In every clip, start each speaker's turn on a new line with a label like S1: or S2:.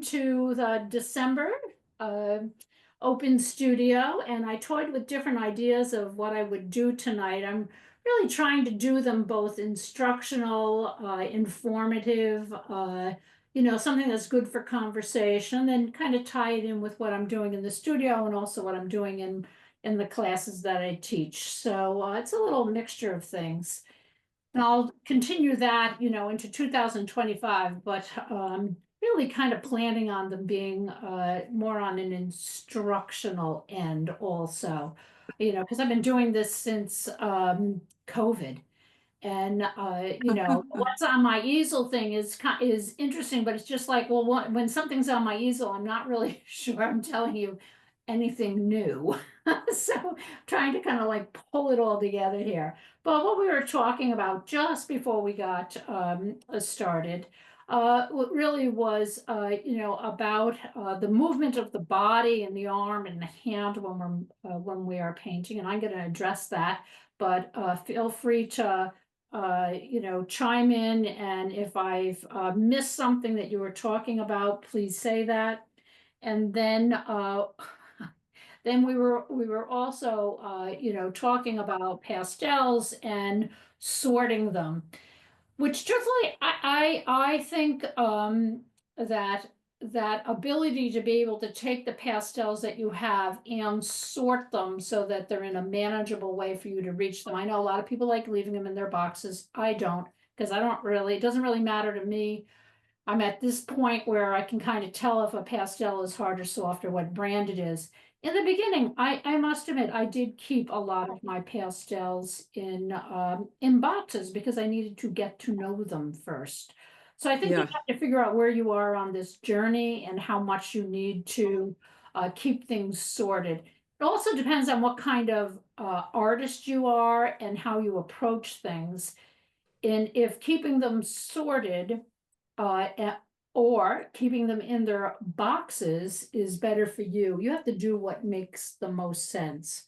S1: welcome to the December uh, open studio. And I toyed with different ideas of what I would do tonight. I'm really trying to do them both instructional, informative, something that's good for conversation, and kind of tie it in with what I'm doing in the studio and also what I'm doing in the classes that I teach. So it's a little mixture of things. And I'll continue that, into 2025, but really kind of planning on them being more on an instructional end also, because I've been doing this since COVID. And what's on my easel thing is interesting, but it's just like, well, when something's on my easel, I'm not really sure I'm telling you anything new. So trying to kind of like pull it all together here. But what we were talking about just before we got started, what really was, about the movement of the body and the arm and the hand when we are painting, and I'm going to address that. But feel free to chime in, and if I've missed something that you were talking about, please say that. And then then we were also talking about pastels and sorting them, which truthfully I think that that ability to be able to take the pastels that you have and sort them so that they're in a manageable way for you to reach them. I know a lot of people like leaving them in their boxes. I don't, because it doesn't really matter to me. I'm at this point where I can kind of tell if a pastel is hard or soft or what brand it is. In the beginning, I must admit, I did keep a lot of my pastels in boxes because I needed to get to know them first. So I think you
S2: Yeah,
S1: have to figure out where you are on this journey and how much you need to keep things sorted. It also depends on what kind of artist you are and how you approach things. And if keeping them sorted or keeping them in their boxes is better for you. You have to do what makes the most sense.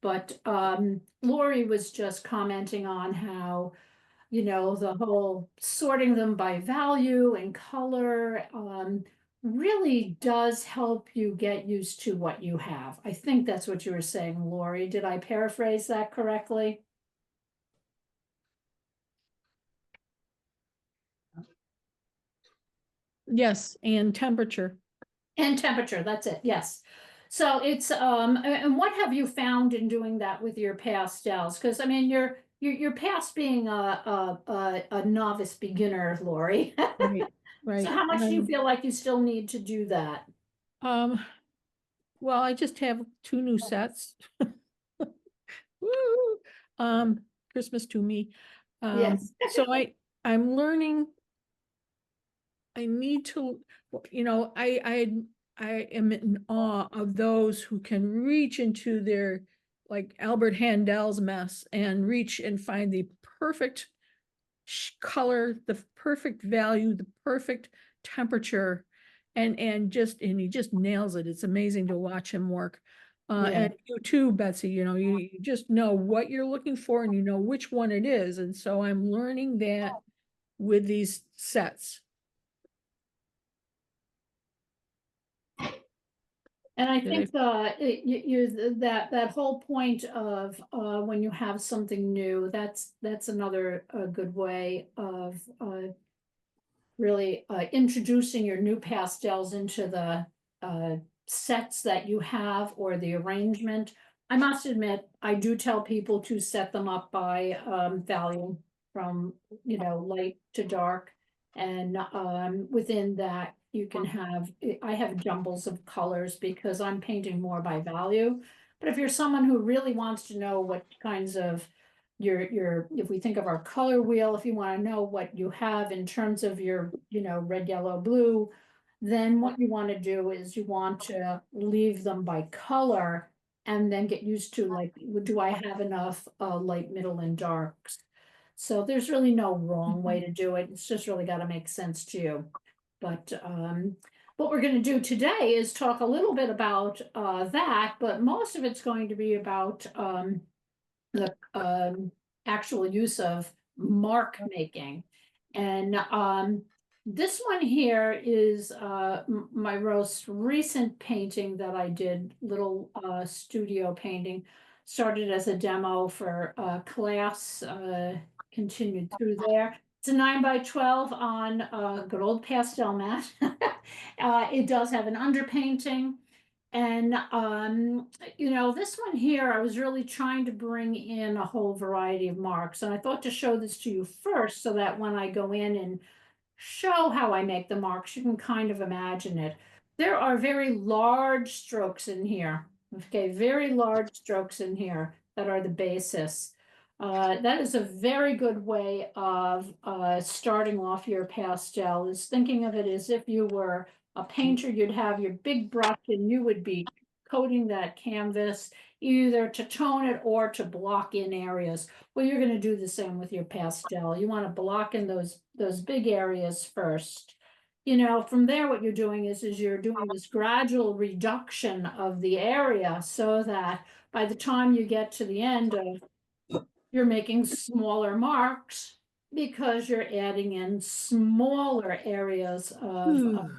S1: But Lori was just commenting on how, the whole sorting them by value and color really does help you get used to what you have. I think that's what you were saying, Lori. Did I paraphrase that correctly?
S3: Yes, and temperature.
S1: And temperature, that's it, yes. So it's and what have you found in doing that with your pastels? Because I mean you're past being a novice beginner, Lori.
S3: Right,
S1: So
S3: right.
S1: how much do you feel like you still need to do that?
S3: Um, well, I just have two new sets. Woo! Christmas to me.
S1: Yes.
S3: So I'm learning. I need to, I am in awe of those who can reach into their, like Albert Handel's mess, and reach and find the perfect color, the perfect value, the perfect temperature, and he just nails it. It's amazing to watch him work.
S1: Yeah.
S3: And you too, Betsy, you just know what you're looking for and you know which one it is. And so I'm learning that with these sets.
S1: And I
S3: Did I?
S1: think that whole point of when you have something new, that's another good way of really introducing your new pastels into the sets that you have or the arrangement. I must admit, I do tell people to set them up by value from, light to dark. And within that, you can have, I have jumbles of colors because I'm painting more by value. But if you're someone who really wants to know what kinds of if we think of our color wheel, if you want to know what you have in terms of your, red, yellow, blue, then what you want to do is you want to leave them by color and then get used to, like, do I have enough light, middle, and darks? So there's really no wrong way to do it. It's just really got to make sense to you. But what we're going to do today is talk a little bit about that, but most of it's going to be about the actual use of mark making. And This one here is my most recent painting that I did, little studio painting. Started as a demo for class, continued through there. It's a 9 by 12 on good old pastel mat. It does have an underpainting. And this one here, I was really trying to bring in a whole variety of marks. And I thought to show this to you first so that when I go in and show how I make the marks, you can kind of imagine it. There are very large strokes in here. Okay, very large strokes in here that are the basis. That is a very good way of starting off your pastel, is thinking of it as if you were a painter. You'd have your big brush and you would be coating that canvas either to tone it or to block in areas. Well, you're going to do the same with your pastel. You want to block in those big areas first. From there, what you're doing is you're doing this gradual reduction of the area so that by the time you get to the end of, you're making smaller marks because you're adding in smaller areas of,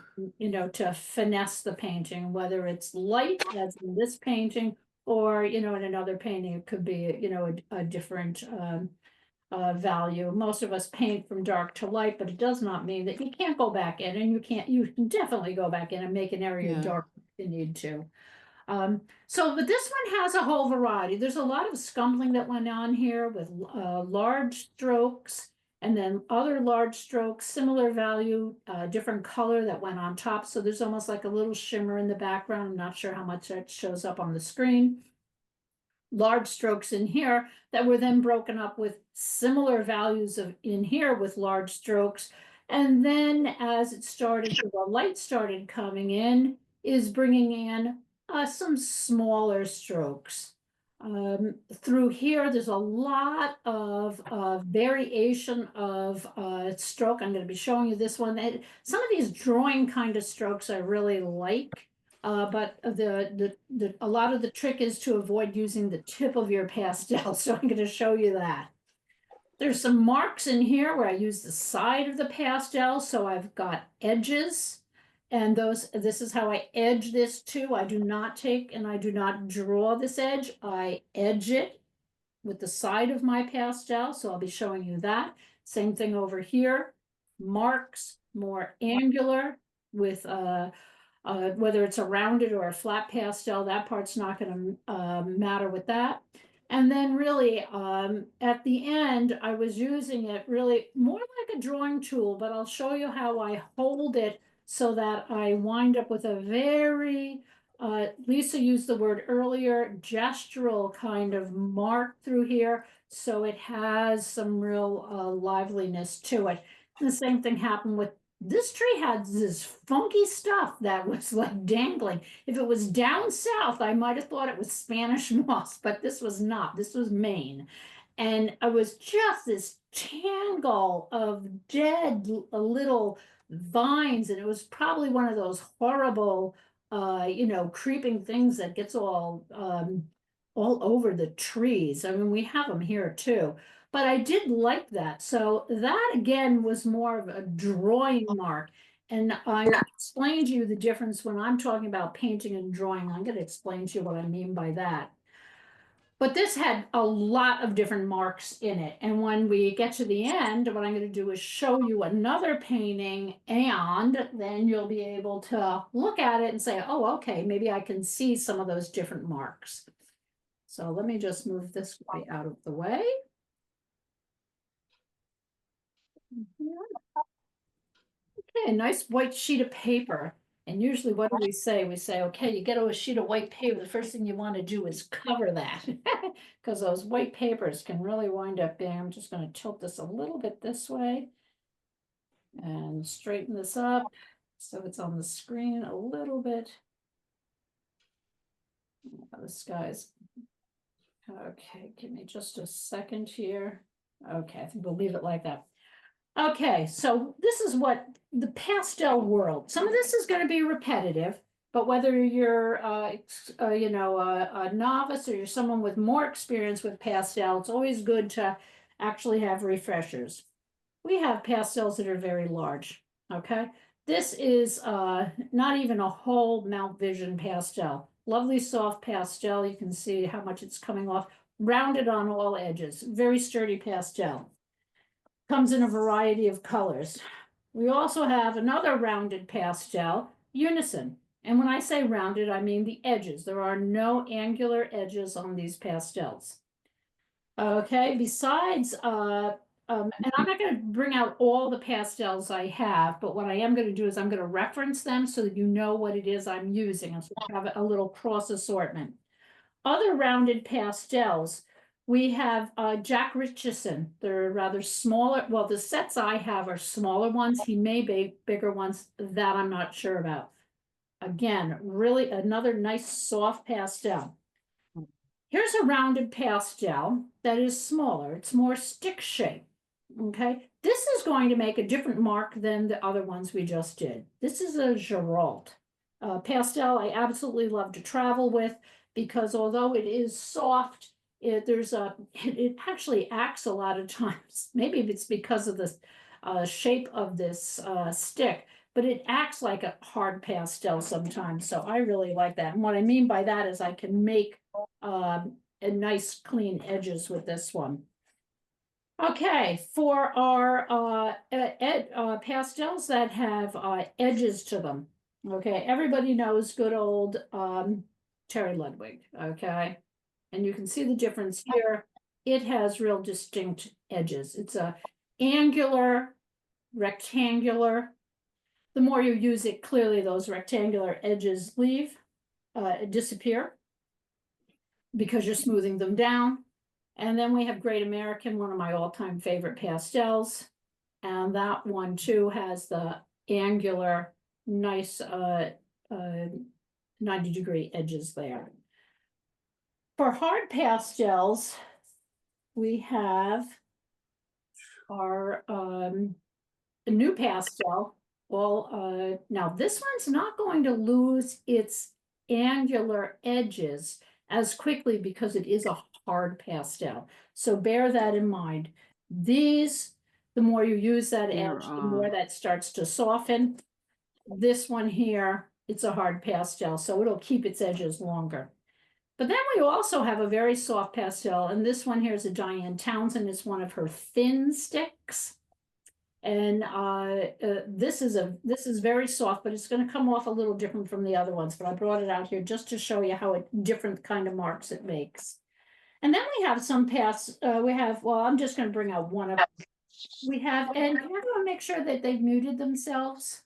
S1: to finesse the painting, whether it's light, as in this painting, or, in another painting, it could be, a different value. Most of us paint from dark to light, but it does not mean that you can't go back in, and you can definitely go back in and make an area
S3: Yeah.
S1: dark if you need to. But this one has a whole variety. There's a lot of scumbling that went on here with large strokes and then other large strokes, similar value, different color that went on top. So there's almost like a little shimmer in the background. I'm not sure how much that shows up on the screen. Large strokes in here that were then broken up with similar values of in here with large strokes. And then as the light started coming in, is bringing in some smaller strokes. Through here, there's a lot of variation of stroke. I'm going to be showing you this one. Some of these drawing kind of strokes I really like. But a lot of the trick is to avoid using the tip of your pastel. So I'm going to show you that. There's some marks in here where I use the side of the pastel. So I've got edges, and this is how I edge this too. I do not take and I do not draw this edge. I edge it with the side of my pastel. So I'll be showing you that. Same thing over here. Marks, more angular with whether it's a rounded or a flat pastel, that part's not going to matter with that. And then really at the end, I was using it really more like a drawing tool, but I'll show you how I hold it so that I wind up with a very, Lisa used the word earlier, gestural kind of mark through here. So it has some real liveliness to it. And the same thing happened with this tree had this funky stuff that was like dangling. If it was down south, I might have thought it was Spanish moss, but this was not. This was Maine. And it was just this tangle of dead little vines. And it was probably one of those horrible, creeping things that gets all over the trees. I mean, we have them here too. But I did like that. So that again was more of a drawing mark. And I explained to you the difference when I'm talking about painting and drawing. I'm going to explain to you what I mean by that. But this had a lot of different marks in it. And when we get to the end, what I'm going to do is show you another painting, and then you'll be able to look at it and say, oh, okay, maybe I can see some of those different marks. So let me just move this guy out of the way. Okay, a nice white sheet of paper. And usually what do we say? We say, okay, you get a sheet of white paper. The first thing you want to do is cover that because those white papers can really wind up being, I'm just going to tilt this a little bit this way and straighten this up so it's on the screen a little bit. Oh, this guy's, okay, give me just a second here. Okay, I think we'll leave it like that. Okay, so this is what the pastel world, some of this is going to be repetitive, but whether you're, a novice or you're someone with more experience with pastel, it's always good to actually have refreshers. We have pastels that are very large. Okay, this is not even a whole Mount Vision pastel. Lovely soft pastel. You can see how much it's coming off. Rounded on all edges. Very sturdy pastel. Comes in a variety of colors. We also have another rounded pastel, Unison. And when I say rounded, I mean the edges. There are no angular edges on these pastels. Okay, besides, and I'm not going to bring out all the pastels I have, but what I am going to do is I'm going to reference them so that you know what it is I'm using, and so we have a little cross assortment. Other rounded pastels, we have Jack Richardson. They're rather smaller. Well, the sets I have are smaller ones. He may be bigger ones. That I'm not sure about. Again, really another nice soft pastel. Here's a rounded pastel that is smaller. It's more stick shape. Okay, this is going to make a different mark than the other ones we just did. This is a Girault pastel I absolutely love to travel with because although it is soft, it actually acts a lot of times. Maybe it's because of the shape of this stick, but it acts like a hard pastel sometimes. So I really like that. And what I mean by that is I can make a nice clean edges with this one. Okay, for our pastels that have edges to them. Okay, everybody knows good old Terry Ludwig. Okay, and you can see the difference here. It has real distinct edges. It's a angular, rectangular. The more you use it, clearly those rectangular edges disappear because you're smoothing them down. And then we have Great American, one of my all-time favorite pastels. And that one too has the angular, nice 90-degree edges there. For hard pastels, we have our new pastel. Well, now this one's not going to lose its angular edges as quickly because it is a hard pastel. So bear that in mind. These, the more you use that edge, the more that starts to soften. This one here, it's a hard pastel, so it'll keep its edges longer. But then we also have a very soft pastel, and this one here is a Diane Townsend. It's one of her thin sticks. And this is very soft, but it's going to come off a little different from the other ones. But I brought it out here just to show you how different kind of marks it makes. And then we have some well, I'm just going to bring out one of them. We have, and can everyone make sure that they've muted themselves?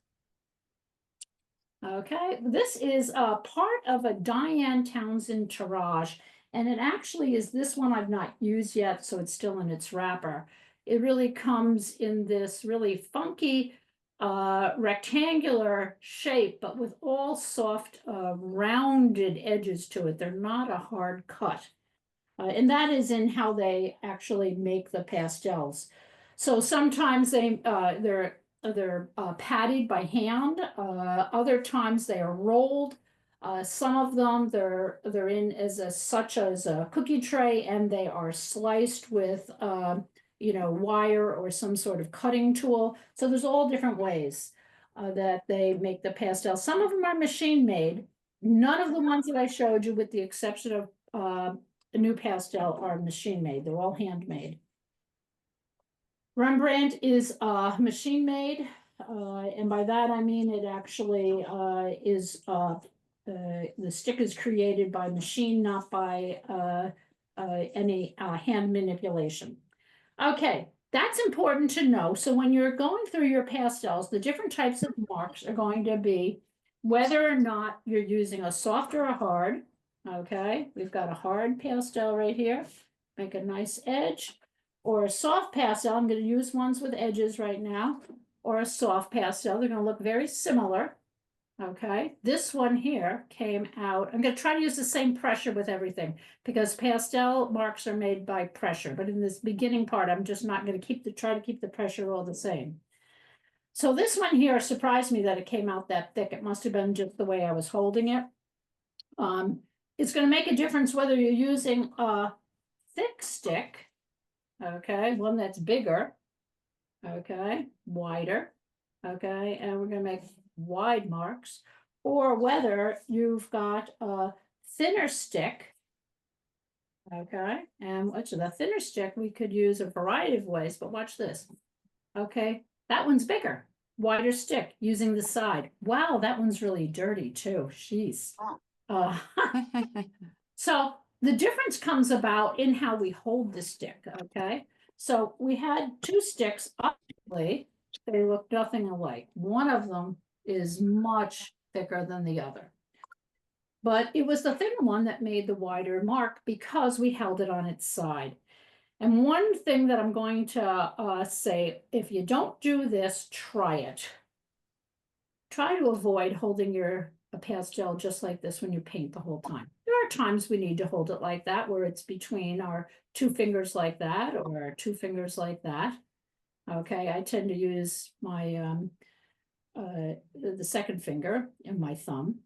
S1: Okay, this is a part of a Diane Townsend tirage, and it actually is this one I've not used yet, so it's still in its wrapper. It really comes in this really funky rectangular shape, but with all soft rounded edges to it. They're not a hard cut. And that is in how they actually make the pastels. So sometimes they're patted by hand. Other times they are rolled. Some of them they're in such as a cookie tray, and they are sliced with wire or some sort of cutting tool. So there's all different ways that they make the pastel. Some of them are machine made. None of the ones that I showed you, with the exception of the new pastel, are machine made. They're all handmade. Rembrandt is machine made, and by that I mean it actually is the stick is created by machine, not by any hand manipulation. Okay, that's important to know. So when you're going through your pastels, the different types of marks are going to be whether or not you're using a soft or a hard. Okay, we've got a hard pastel right here. Make a nice edge. Or a soft pastel. I'm going to use ones with edges right now. Or a soft pastel. They're going to look very similar. Okay, this one here came out. I'm going to try to use the same pressure with everything because pastel marks are made by pressure. But in this beginning part, I'm just not going to try to keep the pressure all the same. So this one here surprised me that it came out that thick. It must have been just the way I was holding it. It's going to make a difference whether you're using a thick stick, okay, one that's bigger, okay, wider, okay, and we're gonna make wide marks, or whether you've got a thinner stick. Okay, and what's the thinner stick, we could use a variety of ways, but watch this. Okay, that one's bigger, wider stick using the side. Wow, that one's really dirty too. Jeez. Uh, so the difference comes about in how we hold the stick. Okay, so we had two sticks. Obviously, they look nothing alike. One of them is much thicker than the other. But it was the thinner one that made the wider mark because we held it on its side. And one thing that I'm going to say, if you don't do this, try it. Try to avoid holding your a pastel just like this when you paint the whole time. There are times we need to hold it like that, where it's between our two fingers like that, or two fingers like that. Okay, I tend to use my the second finger and my thumb.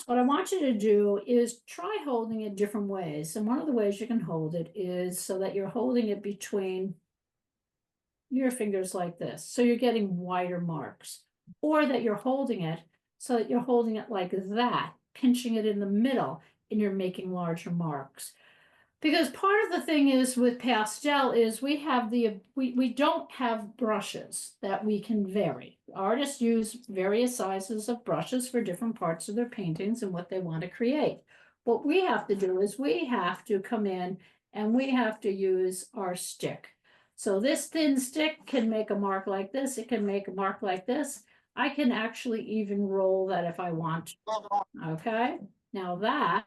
S1: What I want you to do is try holding it different ways. And one of the ways you can hold it is so that you're holding it between your fingers like this. So you're getting wider marks, or that you're holding it so that you're holding it like that, pinching it in the middle, and you're making larger marks. Because part of the thing is with pastel is we don't have brushes that we can vary. Artists use various sizes of brushes for different parts of their paintings and what they want to create. What we have to do is we have to come in and we have to use our stick. So this thin stick can make a mark like this. It can make a mark like this. I can actually even roll that if I want. Okay, now that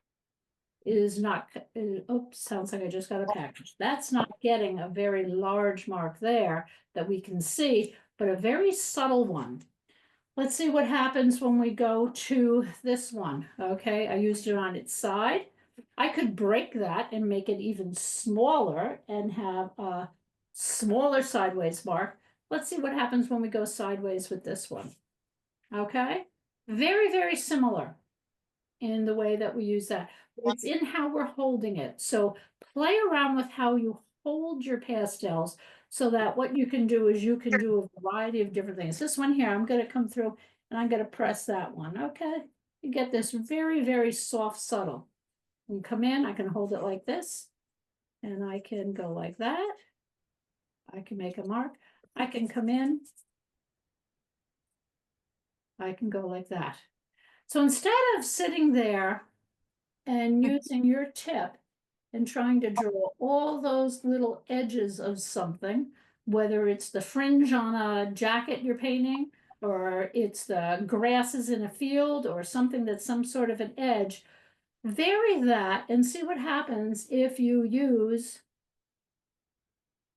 S1: is not, oops, sounds like I just got a package. That's not getting a very large mark there that we can see, but a very subtle one. Let's see what happens when we go to this one. Okay, I used it on its side. I could break that and make it even smaller and have a smaller sideways mark. Let's see what happens when we go sideways with this one. Okay, very, very similar in the way that we use that. It's in how we're holding it. So play around with how you hold your pastels so that what you can do is you can do a variety of different things. This one here, I'm going to come through and I'm going to press that one. Okay. You get this very, very soft, subtle. You come in, I can hold it like this, and I can go like that. I can make a mark. I can come in. I can go like that. So instead of sitting there and using your tip and trying to draw all those little edges of something, whether it's the fringe on a jacket you're painting, or it's the grasses in a field, or something that's some sort of an edge, vary that and see what happens if you use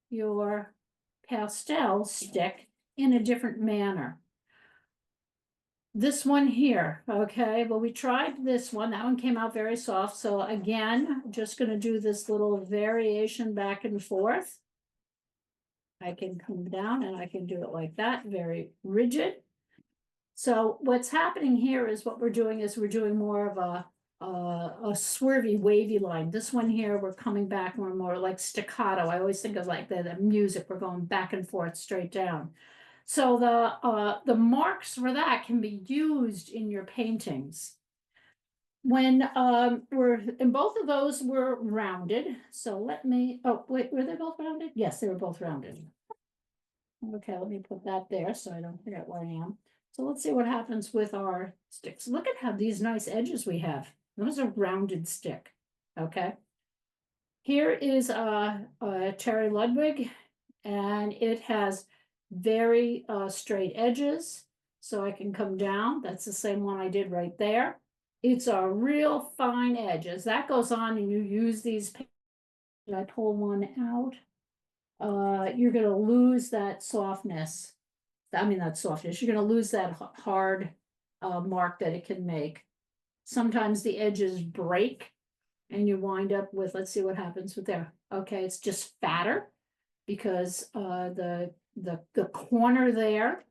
S1: your pastel stick in a different manner. This one here, okay, well, we tried this one. That one came out very soft. So again, just going to do this little variation back and forth. I can come down and I can do it like that, very rigid. So what's happening here is what we're doing is we're doing more of a swervy, wavy line. This one here, we're coming back more like staccato. I always think of like the music. We're going back and forth straight down. So the marks for that can be used in your paintings. When we're and both of those were rounded. So let me, oh wait, were they both rounded? Yes, they were both rounded. Okay, let me put that there so I don't forget where I am. So let's see what happens with our sticks. Look at how these nice edges we have. Those are rounded stick. Okay. Here is a Terry Ludwig, and it has very straight edges. So I can come down. That's the same one I did right there. It's a real fine edge. As that goes on and you use these, and I pull one out, you're going to lose that softness. I mean, that softness. You're going to lose that hard mark that it can make. Sometimes the edges break and you wind up with, let's see what happens with there. Okay, it's just fatter because the corner there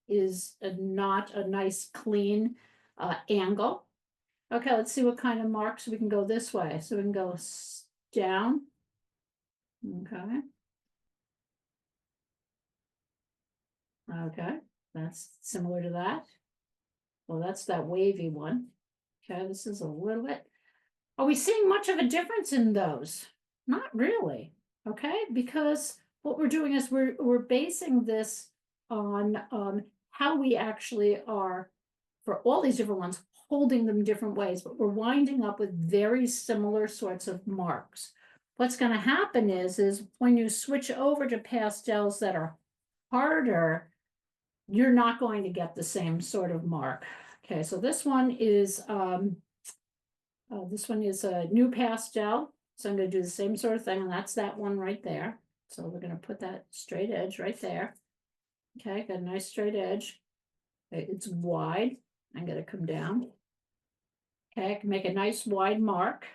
S1: is not a nice clean angle. Okay, let's see what kind of marks we can go this way. So we can go down. Okay. Okay. That's similar to that. Well, that's that wavy one. Okay, this is a little bit. Are we seeing much of a difference in those? Not really, okay? Because what we're doing is we're basing this on how we actually are, for all these different ones, holding them different ways, but we're winding up with very similar sorts of marks. What's going to happen is when you switch over to pastels that are harder, you're not going to get the same sort of mark. Okay, so this one is a new pastel. So I'm going to do the same sort of thing, and that's that one right there. So we're going to put that straight edge right there. Okay, got a nice straight edge. Okay, it's wide. I'm going to come down. Okay, I can make a nice wide mark.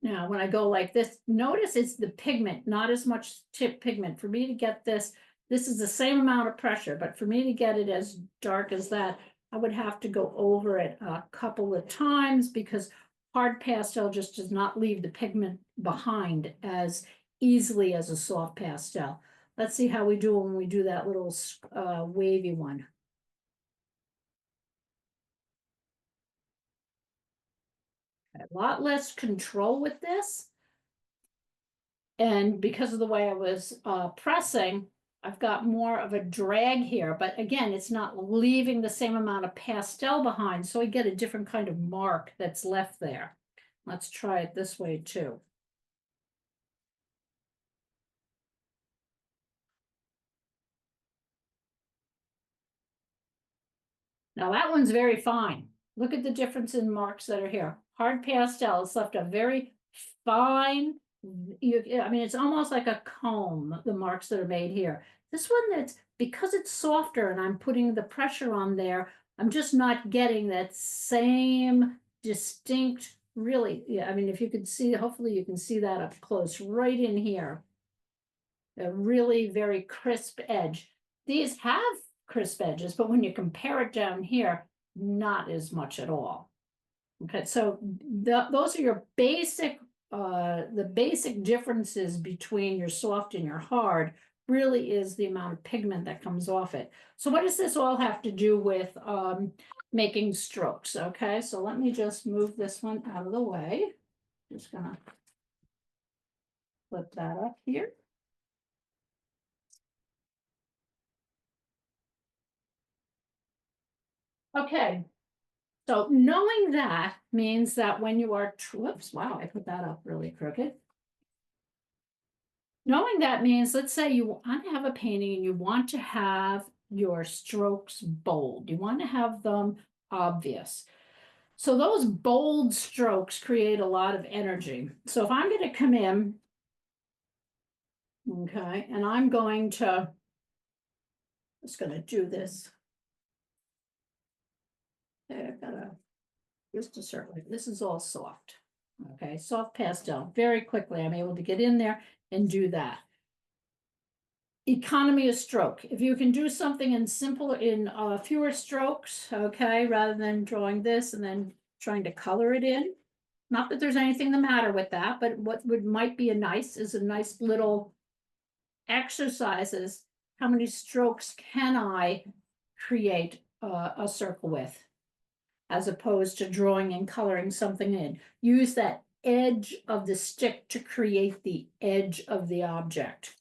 S1: Now, when I go like this, notice it's the pigment, not as much tip pigment. For me to get this, this is the same amount of pressure, but for me to get it as dark as that, I would have to go over it a couple of times because hard pastel just does not leave the pigment behind as easily as a soft pastel. Let's see how we do when we do that little wavy one. A lot less control with this. And because of the way I was pressing, I've got more of a drag here, but again, it's not leaving the same amount of pastel behind, so I get a different kind of mark that's left there. Let's try it this way too. Now that one's very fine. Look at the difference in marks that are here. Hard pastel has left a very fine, I mean, it's almost like a comb, the marks that are made here. This one, that's because it's softer and I'm putting the pressure on there, I'm just not getting that same distinct, really, yeah, I mean, if you could see, hopefully you can see that up close, right in here. A really very crisp edge. These have crisp edges, but when you compare it down here, not as much at all. Okay, so those are your basic, the basic differences between your soft and your hard really is the amount of pigment that comes off it. So what does this all have to do with making strokes? Okay, so let me just move this one out of the way. Just gonna flip that up here. Okay, so knowing that means that when you are, whoops, wow, I put that up really crooked. Knowing that means, let's say you want to have a painting and you want to have your strokes bold. You want to have them obvious. So those bold strokes create a lot of energy. So if I'm going to come in, okay, and I'm just going to do this. Okay, I've got just a certain, this is all soft. Okay, soft pastel. Very quickly, I'm able to get in there and do that. Economy of stroke. If you can do something in fewer strokes, okay, rather than drawing this and then trying to color it in. Not that there's anything the matter with that, but what might be a nice little exercises. How many strokes can I create a circle with? As opposed to drawing and coloring something in. Use that edge of the stick to create the edge of the object.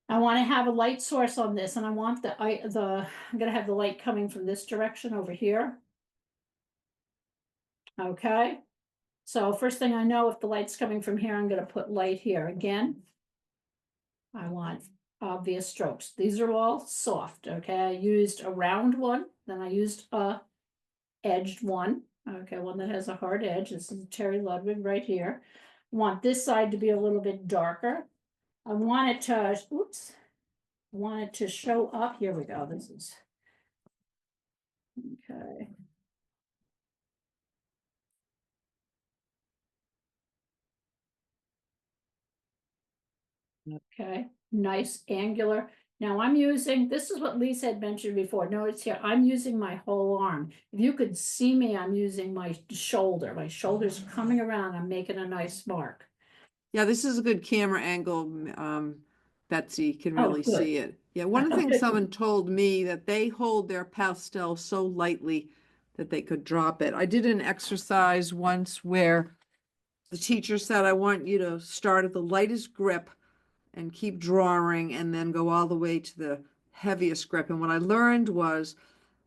S1: I want to have a light source on this, and I want I'm going to have the light coming from this direction over here. Okay. So first thing I know, if the light's coming from here, I'm going to put light here again. I want obvious strokes. These are all soft. Okay. I used a round one, then I used a edged one. Okay. One that has a hard edge. This is Terry Ludwig right here. I want this side to be a little bit darker. I want it to, oops. Wanted to show up. Here we go. This is okay. Okay, nice angular. Now I'm using, this is what Lisa had mentioned before. Notice here, I'm using my whole arm. If you could see me, I'm using my shoulder. My shoulder's coming around. I'm making a nice mark.
S2: Yeah, this is a good camera angle. Betsy can
S1: Oh,
S2: really
S1: good.
S2: see it. Yeah, one of the things someone told me that they hold their pastel so lightly that they could drop it. I did an exercise once where the teacher said, I want you to start at the lightest grip and keep drawing and then go all the way to the heaviest grip. And what I learned was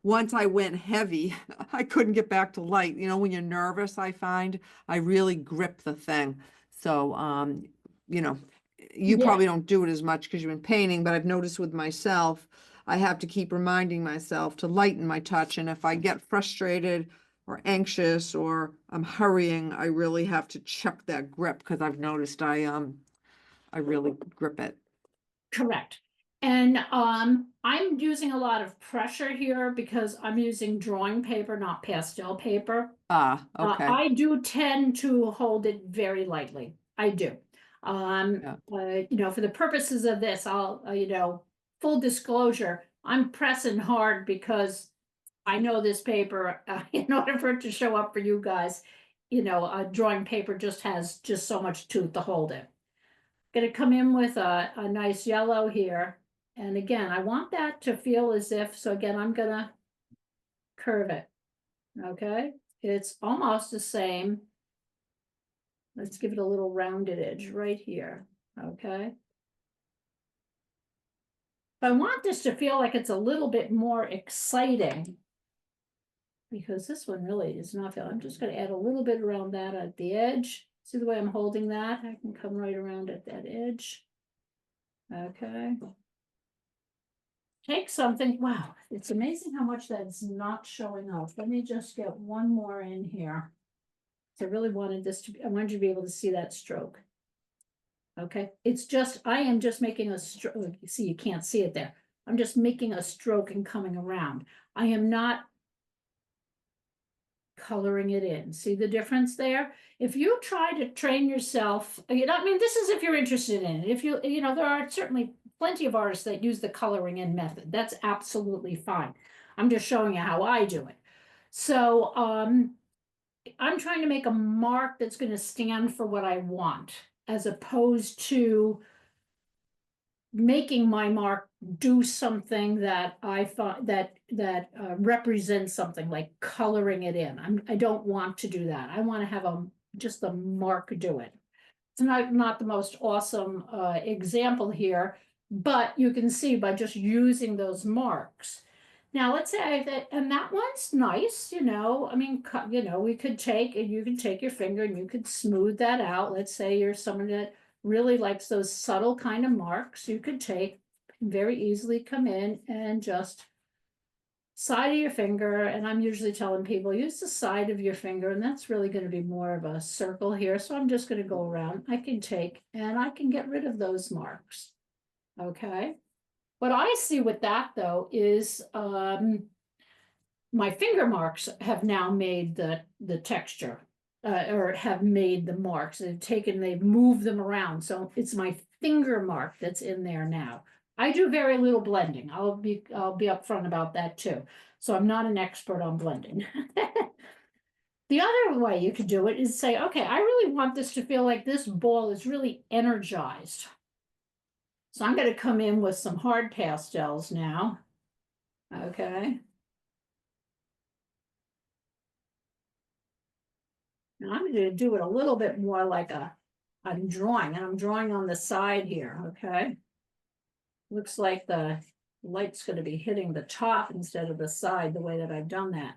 S2: once I went heavy, I couldn't get back to light. You know, when you're nervous, I find I really grip the thing. So, you know, you
S1: Yeah,
S2: probably don't do it as much because you've been painting, but I've noticed with myself, I have to keep reminding myself to lighten my touch. And if I get frustrated or anxious or I'm hurrying, I really have to check that grip because I've noticed I really grip it.
S1: correct. And I'm using a lot of pressure here because I'm using drawing paper, not pastel paper.
S2: Ah, okay.
S1: I do tend to hold it very lightly. I do.
S2: Yeah.
S1: You know, for the purposes of this, I'll, you know, full disclosure, I'm pressing hard because I know this paper, in order for it to show up for you guys, you know, drawing paper just has just so much tooth to hold it. Gonna come in with a nice yellow here. And again, I want that to feel as if, so again, I'm gonna curve it. Okay, it's almost the same. Let's give it a little rounded edge right here. Okay. I want this to feel like it's a little bit more exciting because this one really is not feel. I'm just going to add a little bit around that at the edge. See the way I'm holding that? I can come right around at that edge. Okay. Take something. Wow, it's amazing how much that's not showing up. Let me just get one more in here. So I really wanted this to be, I wanted you to be able to see that stroke. Okay, it's just, I am just making a stroke. You see, you can't see it there. I'm just making a stroke and coming around. I am not coloring it in. See the difference there? If you try to train yourself, you know, I mean, this is if you're interested in it. If you know, there are certainly plenty of artists that use the coloring in method. That's absolutely fine. I'm just showing you how I do it. So, I'm trying to make a mark that's going to stand for what I want, as opposed to making my mark do something that I thought that represents something like coloring it in. I don't want to do that. I want to have just the mark do it. It's not the most awesome example here, but you can see by just using those marks. Now let's say that, and that one's nice, you know. I mean, you know, you could take your finger and you could smooth that out. Let's say you're someone that really likes those subtle kind of marks. You could take very easily come in and just side of your finger, and I'm usually telling people use the side of your finger, and that's really going to be more of a circle here. So I'm just going to go around. I can take and I can get rid of those marks. Okay. What I see with that though is my finger marks have now made the texture, or have made the marks. They've moved them around. So it's my finger mark that's in there now. I do very little blending. I'll be upfront about that too. So I'm not an expert on blending. The other way you could do it is say, okay, I really want this to feel like this ball is really energized. So I'm going to come in with some hard pastels now. Okay. Now I'm going to do it a little bit more like I'm drawing, and I'm drawing on the side here. Okay. Looks like the light's going to be hitting the top instead of the side, the way that I've done that.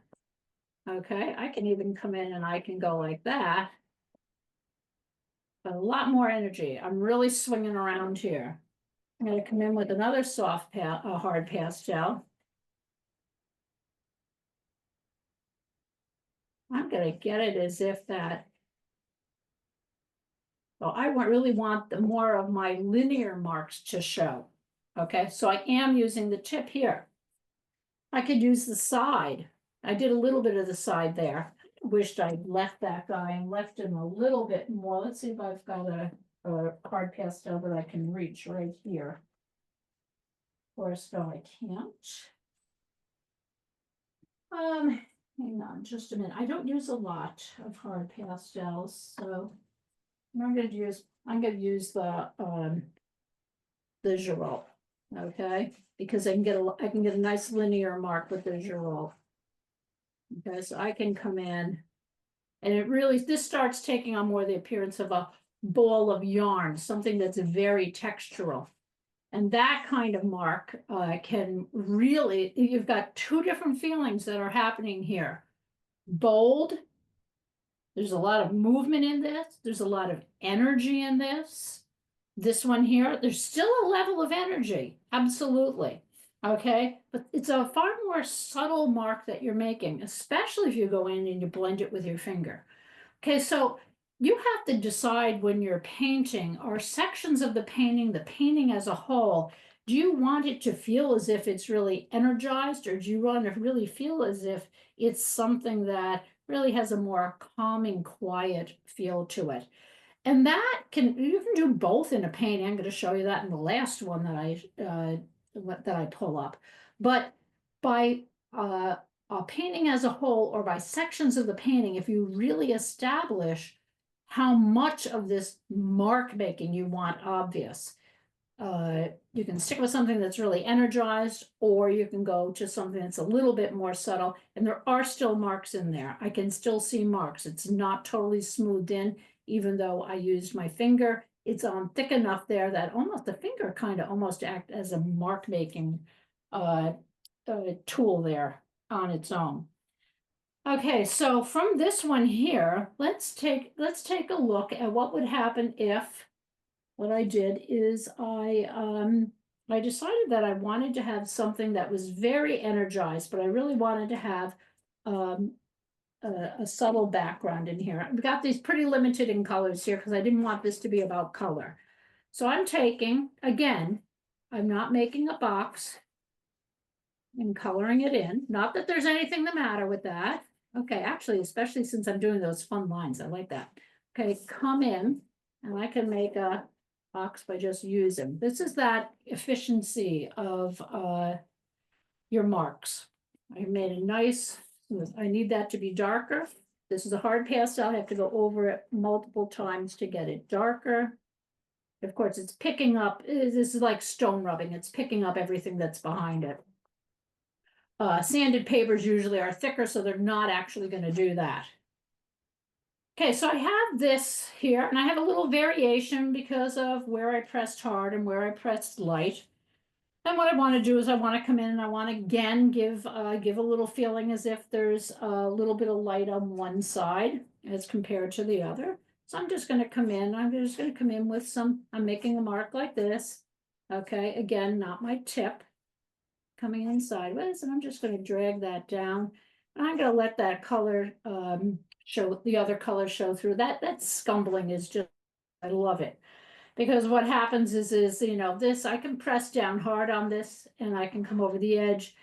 S1: Okay. I can even come in and I can go like that. A lot more energy. I'm really swinging around here. I'm going to come in with another hard pastel. I'm going to get it as if that. So I really want the more of my linear marks to show. Okay, so I am using the tip here. I could use the side. I did a little bit of the side there. Wished I'd left that guy and left him a little bit more. Let's see if I've got a hard pastel that I can reach right here. Of course, no, I can't. Hang on just a minute. I don't use a lot of hard pastels, so I'm gonna use the the Giraud, okay? Because I can get a nice linear mark with the Giraud. Okay, so I can come in, and it really, this starts taking on more the appearance of a ball of yarn, something that's very textural. And that kind of mark can really, you've got two different feelings that are happening here. Bold, there's a lot of movement in this, there's a lot of energy in this. This one here, there's still a level of energy, absolutely. Okay, but it's a far more subtle mark that you're making, especially if you go in and you blend it with your finger. Okay, so you have to decide when you're painting, or sections of the painting as a whole, do you want it to feel as if it's really energized, or do you want to really feel as if it's something that really has a more calming, quiet feel to it? And that you can do both in a painting. I'm going to show you that in the last one that I pull up. But by a painting as a whole, or by sections of the painting, if you really establish how much of this mark making you want obvious, you can stick with something that's really energized, or you can go to something that's a little bit more subtle. And there are still marks in there. I can still see marks. It's not totally smoothed in, even though I used my finger. It's on thick enough there that almost the finger kind of almost act as a mark making tool there on its own. Okay, so from this one here, let's take a look at what would happen if what I did is I decided that I wanted to have something that was very energized, but I really wanted to have a subtle background in here. I've got these pretty limited in colors here because I didn't want this to be about color. So I'm taking, again, I'm not making a box and coloring it in. Not that there's anything the matter with that. Okay, actually, especially since I'm doing those fun lines, I like that. Okay, come in, and I can make a box by just using. This is that efficiency of your marks. I made a nice, I need that to be darker. This is a hard pastel. I have to go over it multiple times to get it darker. Of course, it's picking up, this is like stone rubbing. It's picking up everything that's behind it. Sanded papers usually are thicker, so they're not actually going to do that. Okay, so I have this here, and I have a little variation because of where I pressed hard and where I pressed light. And what I want to do is I want to come in and I want to again give a little feeling as if there's a little bit of light on one side as compared to the other. So I'm just going to come in. I'm just going to come in with some, I'm making a mark like this. Okay, again, not my tip. Coming in sideways, and I'm just going to drag that down. And I'm going to let that color show, the other color show through. That scumbling is just, I love it. Because what happens is, you know, this, I can press down hard on this and I can come over the edge.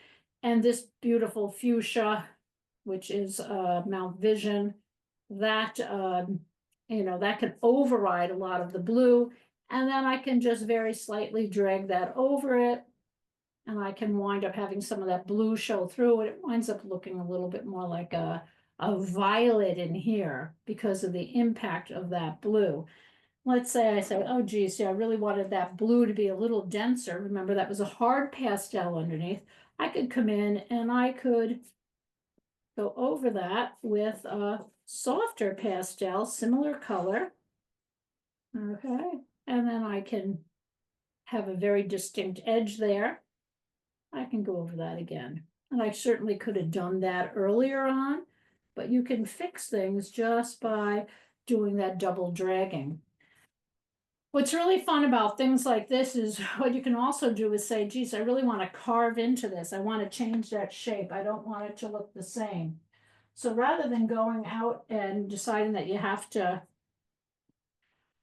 S1: And this beautiful fuchsia, which is Mount Vision, that, you know, that can override a lot of the blue. And then I can just very slightly drag that over it. And I can wind up having some of that blue show through it. It winds up looking a little bit more like a violet in here because of the impact of that blue. Let's say I say, oh geez, yeah, I really wanted that blue to be a little denser. Remember, that was a hard pastel underneath. I could come in and I could go over that with a softer pastel, similar color. Okay, and then I can have a very distinct edge there. I can go over that again. And I certainly could have done that earlier on, but you can fix things just by doing that double dragging. What's really fun about things like this is what you can also do is say, geez, I really want to carve into this. I want to change that shape. I don't want it to look the same. So rather than going out and deciding that you have to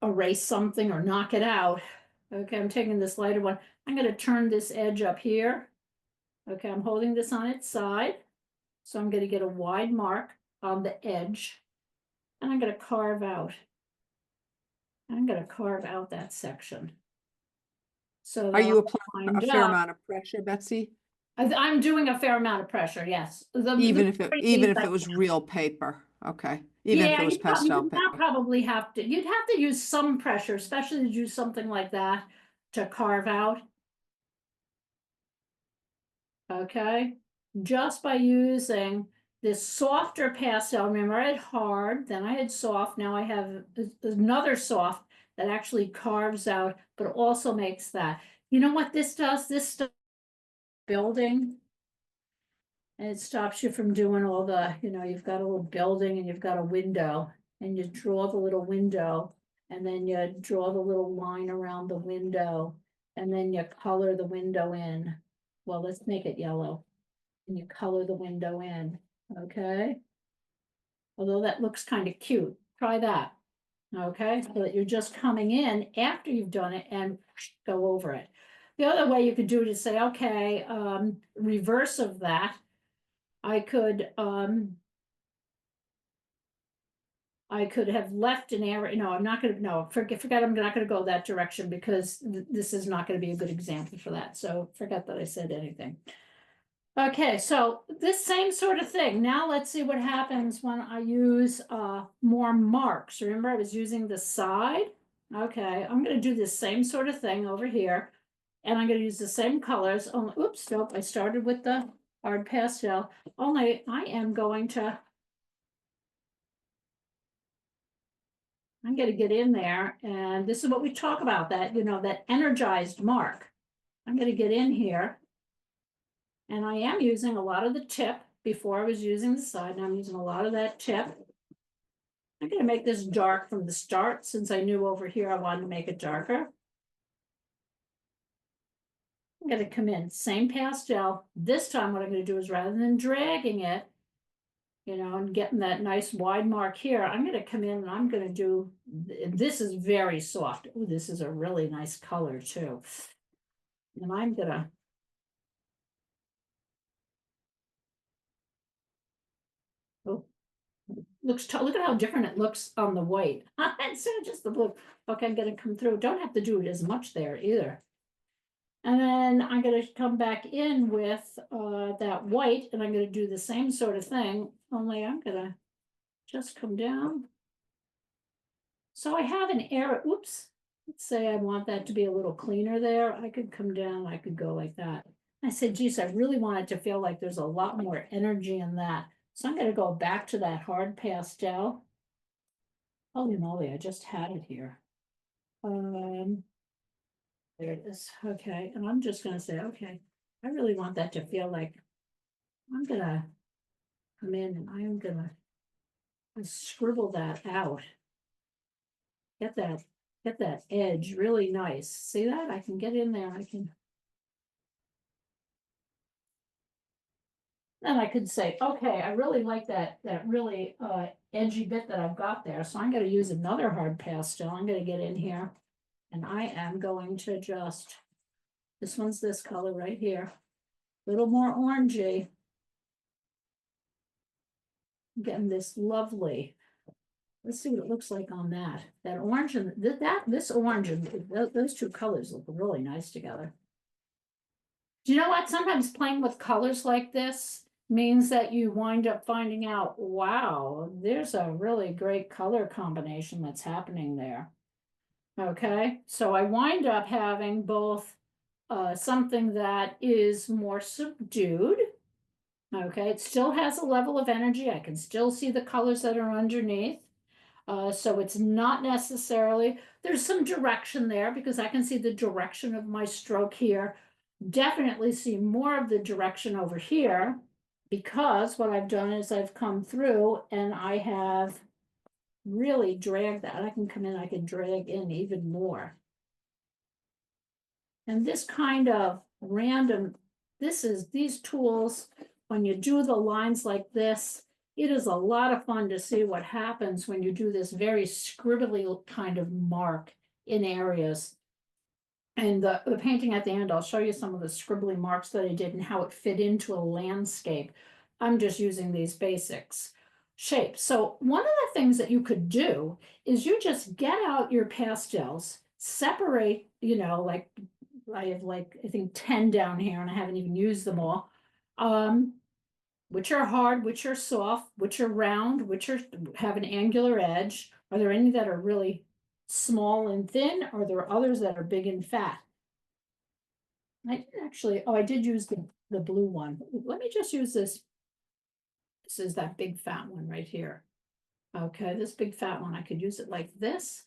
S1: erase something or knock it out, okay, I'm taking this lighter one. I'm going to turn this edge up here. Okay, I'm holding this on its side. So I'm going to get a wide mark on the edge. And I'm going to carve out. I'm going to carve out that section. So
S2: Are you
S1: that
S2: applying a fair amount of pressure, Betsy?
S1: I'm doing a fair amount of pressure, yes.
S2: Even if it was real paper, okay. Even if
S1: Yeah,
S2: it was pastel
S1: you'd
S2: paper.
S1: probably have to, you'd have to use some pressure, especially to do something like that. to carve out. Okay, just by using this softer pastel. Remember, I had hard, then I had soft, now I have another soft that actually carves out, but also makes that. You know what this does? This stuff building. And it stops you from doing all the, you've got a little building and you've got a window, and you draw the little window, and then you draw the little line around the window, and then you color the window in. Well, let's make it yellow. And you color the window in, okay? Although that looks kind of cute, try that, okay? So that you're just coming in after you've done it and go over it. The other way you could do it is say, okay, reverse of that, I could have left an area. No, I'm not gonna, no, forget, I'm not gonna go that direction, because this is not gonna be a good example for that, so forget that I said anything. Okay, so this same sort of thing. Now let's see what happens when I use more marks. Remember, I was using the side. Okay, I'm gonna do this same sort of thing over here, and I'm gonna use the same colors. Oh, oops, nope, I started with the hard pastel. Only I am going to, I'm gonna get in there, and this is what we talk about, that, that energized mark. I'm gonna get in here. And I am using a lot of the tip. Before I was using the side, and I'm using a lot of that tip. I'm gonna make this dark from the start, since I knew over here I wanted to make it darker. I'm gonna come in, same pastel. This time what I'm gonna do is, rather than dragging it, and getting that nice wide mark here, I'm gonna come in and I'm gonna do, this is very soft. Oh, this is a really nice color too. And I'm gonna, oh, look at how different it looks on the white instead of just the blue. Okay, I'm gonna come through. Don't have to do it as much there either. And then I'm gonna come back in with that white, and I'm gonna do the same sort of thing, only I'm gonna just come down. So I have an area, oops, let's say I want that to be a little cleaner there. I could come down, I could go like that. I said, geez, I really want it to feel like there's a lot more energy in that. So I'm gonna go back to that hard pastel. Holy moly, I just had it here. There it is. Okay, and I'm just gonna say, okay, I really want that to feel like, I'm gonna come in and I am gonna scribble that out. Get that edge really nice. See that? I can get in there. Then I could say, okay, I really like that really edgy bit that I've got there. So I'm gonna use another hard pastel. I'm gonna get in here, and I am going to just, this one's this color right here, a little more orangey. Getting this lovely, let's see what it looks like on that. That orange and this orange and those two colors look really nice together. Do you know what? Sometimes playing with colors like this means that you wind up finding out, wow, there's a really great color combination that's happening there. Okay, so I wind up having both something that is more subdued. Okay, it still has a level of energy. I can still see the colors that are underneath. So it's not necessarily, there's some direction there, because I can see the direction of my stroke here. Definitely see more of the direction over here, because what I've done is I've come through and I have really dragged that. I can come in, I can drag in even more. And this kind of random, these tools, when you do the lines like this, it is a lot of fun to see what happens when you do this very scribbly kind of mark in areas. And the painting at the end, I'll show you some of the scribbly marks that I did and how it fit into a landscape. I'm just using these basics shapes. So one of the things that you could do is you just get out your pastels, separate, like I have I think 10 down here, and I haven't even used them all. Which are hard, which are soft, which are round, which have an angular edge. Are there any that are really small and thin? Are there others that are big and fat? I didn't actually, oh, I did use the blue one. Let me just use this. This is that big fat one right here. Okay, this big fat one, I could use it like this.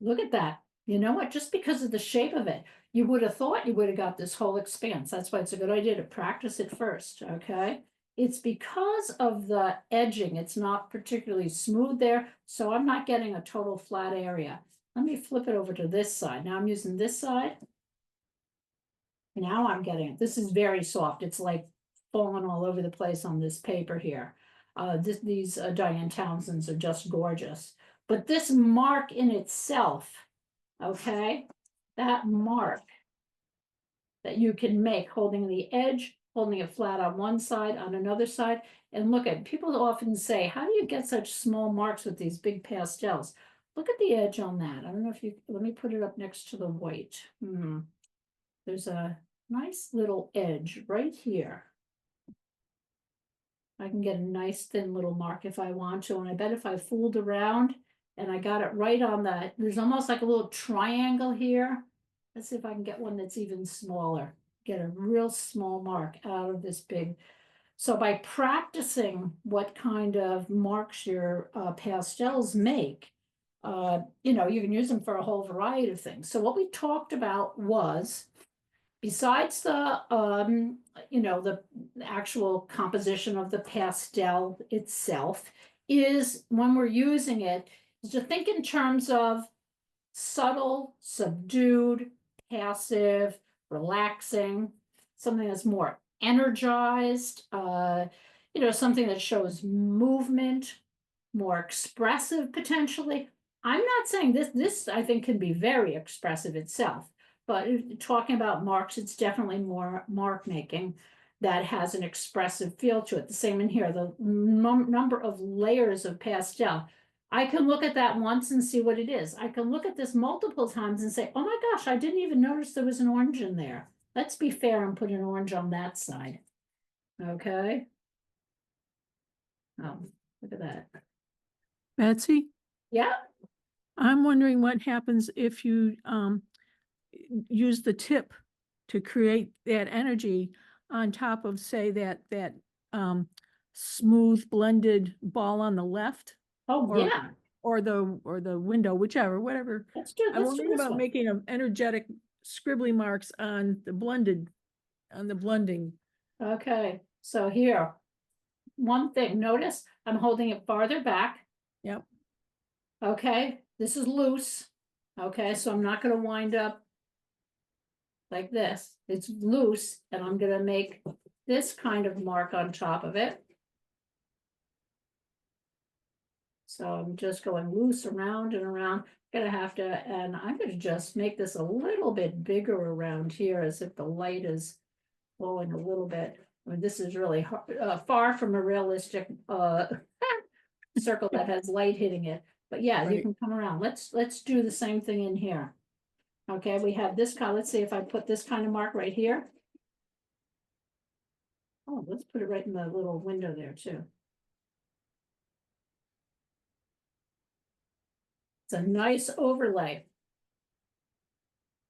S1: Look at that. You know what? Just because of the shape of it, you would have thought you would have got this whole expanse. That's why it's a good idea to practice it first, okay? It's because of the edging. It's not particularly smooth there, so I'm not getting a total flat area. Let me flip it over to this side. Now I'm using this side. Now I'm getting it. This is very soft. It's like falling all over the place on this paper here. These Diane Townsends are just gorgeous. But this mark in itself, okay, that mark that you can make holding the edge, holding it flat on one side, on another side. And look at, people often say, how do you get such small marks with these big pastels? Look at the edge on that. I don't know if you, let me put it up next to the white. There's a nice little edge right here. I can get a nice thin little mark if I want to, and I bet if I fooled around and I got it right on that, there's almost like a little triangle here. Let's see if I can get one that's even smaller. Get a real small mark out of this big. So by practicing what kind of marks your pastels make, you know, you can use them for a whole variety of things. So what we talked about was, besides the you know, the actual composition of the pastel itself, is when we're using it, is to think in terms of subtle, subdued, passive, relaxing, something that's more energized, you know, something that shows movement, more expressive potentially. I'm not saying this I think can be very expressive itself, but talking about marks, it's definitely more mark making that has an expressive feel to it. The same in here, the number of layers of pastel. I can look at that once and see what it is. I can look at this multiple times and say, oh my gosh, I didn't even notice there was an orange in there. Let's be fair and put an orange on that side. Okay. Oh, look at that.
S3: Betsy,
S1: Yeah.
S3: I'm wondering what happens if you use the tip to create that energy on top of, say, that smooth blended ball on the left,
S1: Oh,
S3: or
S1: yeah.
S3: or the window, whichever, whatever.
S1: Let's do
S3: I'm
S1: this
S3: wondering about
S1: one.
S3: making an energetic scribbly marks on the blending.
S1: Okay, so here, one thing, notice I'm holding it farther back.
S3: Yep.
S1: Okay, this is loose. Okay, so I'm not gonna wind up like this. It's loose, and I'm gonna make this kind of mark on top of it. So I'm just going loose around and around. Gonna have to, and I'm gonna just make this a little bit bigger around here, as if the light is flowing a little bit. I mean, this is really far from a realistic circle that has light hitting it. But yeah, you
S3: Right.
S1: can come around. Let's do the same thing in here. Okay, we have this kind. Let's see if I put this kind of mark right here. Oh, let's put it right in the little window there too. It's a nice overlay.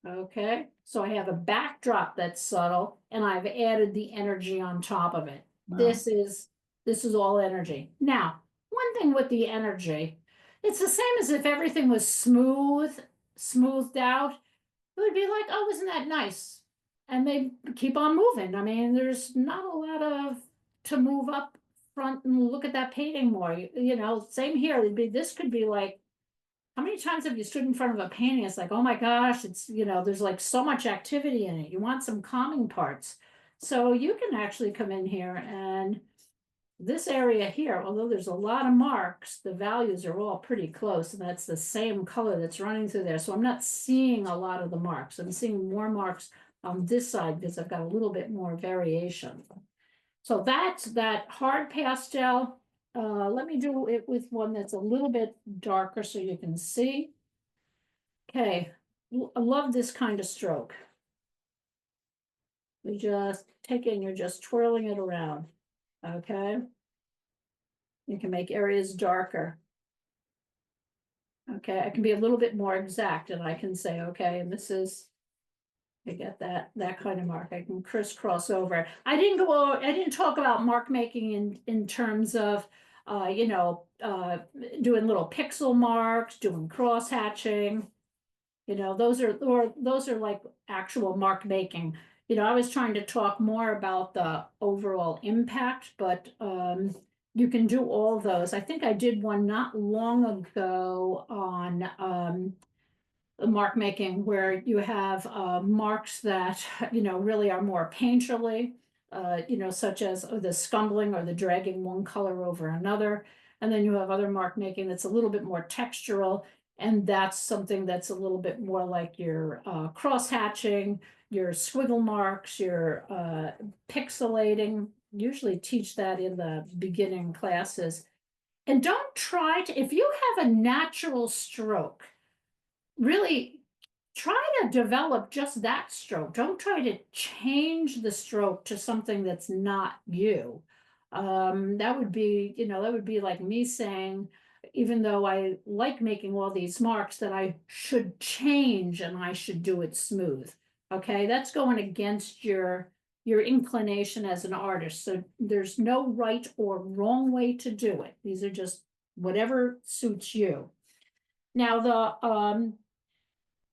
S1: Okay, so I have a backdrop that's subtle, and I've added the energy on top of it.
S3: Wow.
S1: This is all energy. Now, one thing with the energy, it's the same as if everything was smoothed out. It would be like, oh, isn't that nice? And they keep on moving. I mean, there's not a lot of to move up front and look at that painting more. You know, same here. It'd be, this could be like, how many times have you stood in front of a painting? It's like, oh my gosh, it's, you know, there's like so much activity in it. You want some calming parts. So you can actually come in here, and this area here, although there's a lot of marks, the values are all pretty close, and that's the same color that's running through there. So I'm not seeing a lot of the marks. I'm seeing more marks on this side because I've got a little bit more variation. So that's that hard pastel. Let me do it with one that's a little bit darker so you can see. Okay, I love this kind of stroke. You just take it and you're just twirling it around, okay? You can make areas darker. Okay, I can be a little bit more exact, and I can say, okay, and this is I get that kind of mark. I can crisscross over. I didn't talk about mark making in terms of, doing little pixel marks, doing cross hatching. Those are like actual mark making. I was trying to talk more about the overall impact, but, you can do all those. I think I did one not long ago on, mark making where you have marks that really are more painterly, such as the scumbling or the dragging one color over another. And then you have other mark making that's a little bit more textural, and that's something that's a little bit more like your cross hatching, your squiggle marks, your pixelating. Usually teach that in the beginning classes. And don't try to, if you have a natural stroke, really try to develop just that stroke. Don't try to change the stroke to something that's not you. That would be like me saying, even though I like making all these marks, that I should change and I should do it smooth. Okay, that's going against your inclination as an artist. So there's no right or wrong way to do it. These are just whatever suits you. Now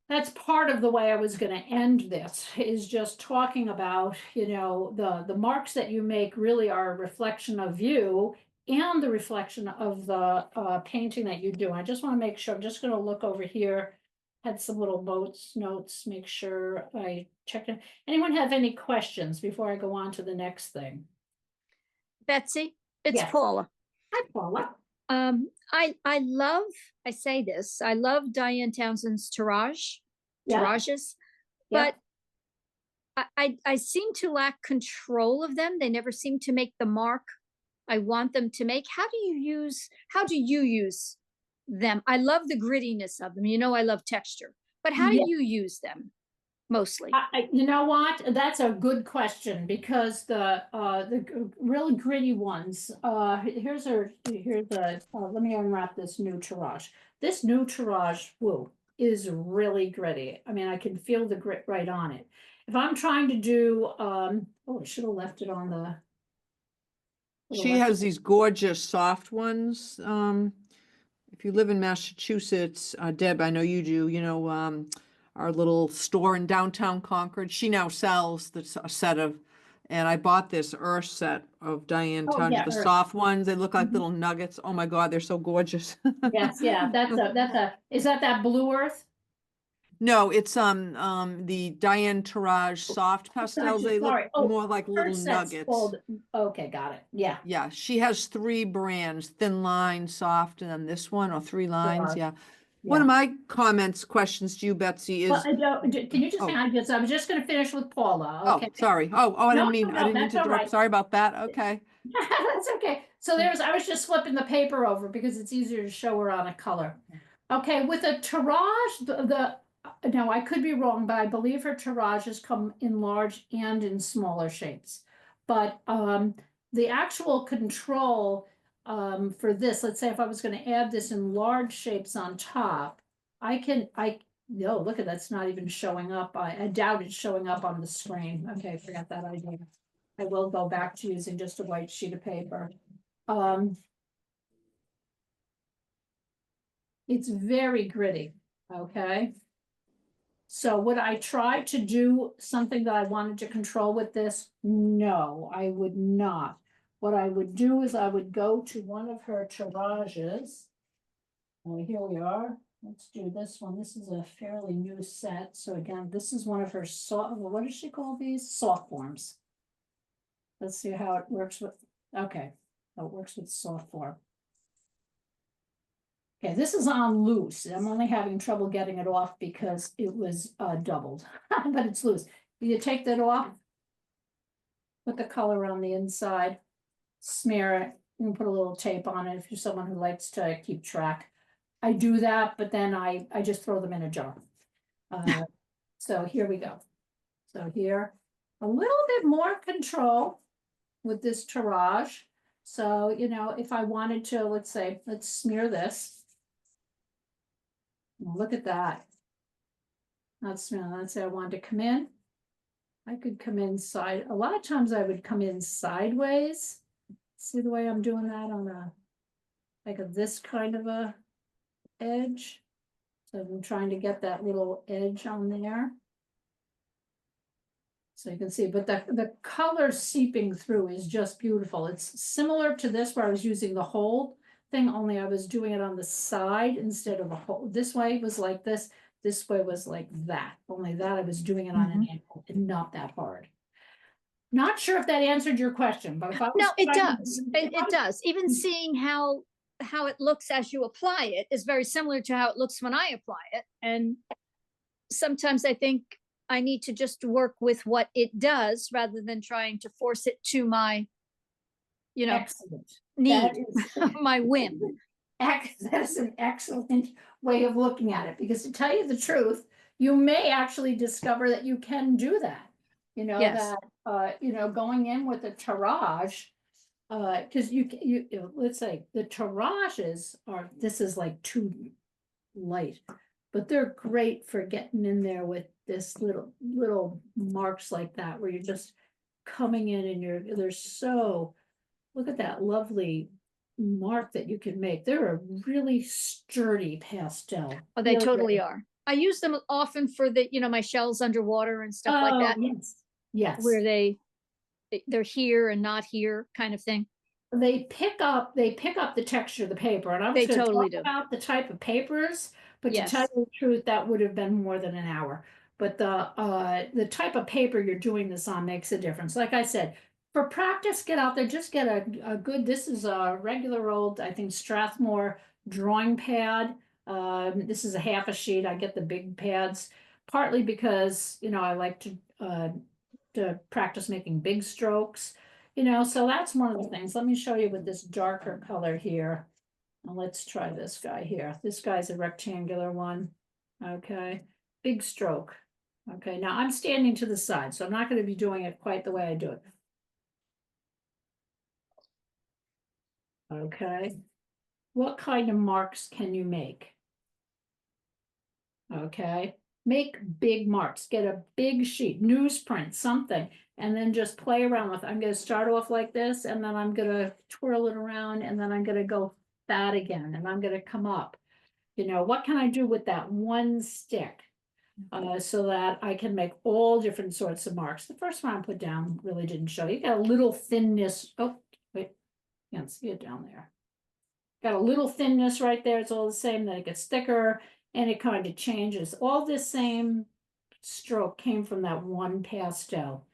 S1: that's part of the way I was going to end this, is just talking about, the marks that you make really are a reflection of you and the reflection of the painting that you do. I just want to make sure, I'm just going to look over here, had some little notes, make sure I check it. Anyone have any questions before I go on to the next thing?
S4: Betsy, it's
S1: Yes.
S4: Paula.
S1: Hi, Paula.
S4: I love, I say this, I love Diane Townsend's
S1: Yeah.
S4: tirages,
S1: Yeah.
S4: but I seem to lack control of them. They never seem to make the mark I want them to make. How do you use them? I love the grittiness of them. I love texture, but how do
S1: Yeah.
S4: you use them mostly?
S1: You know what? That's a good question, because the really gritty ones, here's let me unwrap this new tirage. This new tirage, woo, is really gritty. I mean, I can feel the grit right on it. If I'm trying to do, oh, I should have left it on the.
S2: She has these gorgeous soft ones. If you live in Massachusetts, Deb, I know you do, our little store in downtown Concord, she now sells a set of, and I bought this Earth set of Diane
S1: Oh,
S2: Townsend,
S1: yeah,
S2: the
S1: Earth.
S2: soft ones. They look like
S1: Mhm.
S2: little nuggets. Oh my God, they're so gorgeous.
S1: Yes, yeah, is that blue earth?
S2: No, it's the Diane Tirage soft pastels.
S1: Gotcha,
S2: They look
S1: sorry. Oh,
S2: more like little
S1: Earth set's
S2: nuggets.
S1: called, okay, got it, yeah.
S2: Yeah, she has 3 brands: thin line, soft, and then this one, or 3 lines. Yeah. One of my questions to you, Betsy,
S1: Well,
S2: is,
S1: can you just
S2: oh,
S1: hang on, I was just gonna finish with Paula,
S2: oh,
S1: okay?
S2: sorry. I
S1: No,
S2: didn't mean,
S1: no,
S2: I
S1: no,
S2: didn't mean
S1: that's
S2: to
S1: all
S2: interrupt.
S1: right.
S2: Sorry about that. Okay.
S1: That's okay. So I was just flipping the paper over because it's easier to show her on a color. Okay, with a tirage, no, I could be wrong, but I believe her tirages come in large and in smaller shapes. But the actual control for this, let's say if I was going to add this in large shapes on top, no, look at that's not even showing up. I doubt it's showing up on the screen. Okay, forgot that idea. I will go back to using just a white sheet of paper. It's very gritty, okay? So would I try to do something that I wanted to control with this? No, I would not. What I would do is I would go to one of her tirages. Oh, here we are. Let's do this one. This is a fairly new set. So again, this is one of her what does she call these? Soft forms. Let's see how it works with, okay, how it works with soft form. Okay, this is on loose. I'm only having trouble getting it off because it was doubled, but it's loose. You take that off, put the color on the inside, smear it, and put a little tape on it if you're someone who likes to keep track. I do that, but then I just throw them in a jar. So here we go. So here, a little bit more control with this tirage. So, if I wanted to, let's smear this. Look at that. Let's say I wanted to come in I could come inside. A lot of times I would come in sideways. See the way I'm doing that on this kind of a edge? So I'm trying to get that little edge on there. So you can see, but the color seeping through is just beautiful. It's similar to this where I was using the whole thing, only I was doing it on the side instead of a whole. This way was like this way was like that. Only that I was doing it on an angle and not that hard. Not sure if that answered your question, but if I was
S4: No, it
S1: trying to
S4: does.
S1: do-
S4: It does. Even seeing how it looks as you apply it is very similar to how it looks when I apply it. And sometimes I think I need to just work with what it does rather than trying to force it to my,
S1: Excellent.
S4: need,
S1: That is
S4: my whim.
S1: That's an excellent way of looking at it, because to tell you the truth, you may actually discover that you can do that. You know,
S4: Yes.
S1: that, going in with a tirage, because let's say the tirages this is like too light, but they're great for getting in there with this little marks like that, where you're just coming in and they're so, look at that lovely mark that you can make. They're a really sturdy pastel.
S4: Oh, they
S1: Really
S4: totally
S1: great.
S4: are. I use them often for the, my shells underwater and stuff like that,
S1: Yes, yes.
S4: where they're here and not here kind of thing.
S1: They pick up the texture of the paper, and I was
S4: They
S1: going to
S4: totally
S1: talk
S4: do.
S1: about the type of papers, but to tell
S4: Yes.
S1: you the truth, that would have been more than an hour. But the type of paper you're doing this on makes a difference. Like I said, for practice, get out there, just get a good. This is a regular old, I think, Strathmore drawing pad. This is a half a sheet. I get the big pads, partly because I like to practice making big strokes. So that's one of the things. Let me show you with this darker color here. Now let's try this guy here. This guy's a rectangular one. Okay, big stroke. Okay, now I'm standing to the side, so I'm not going to be doing it quite the way I do it. Okay, what kind of marks can you make? Okay, make big marks, get a big sheet, newsprint, something, and then just play around with it. I'm going to start off like this, and then I'm going to twirl it around, and then I'm going to go fat again, and I'm going to come up. What can I do with that one stick? So that I can make all different sorts of marks. The first one I put down really didn't show. You got a little thinness. Oh, wait, can't see it down there. Got a little thinness right there. It's all the same. Then it gets thicker and it kind of changes. All this same stroke came from that one pastel.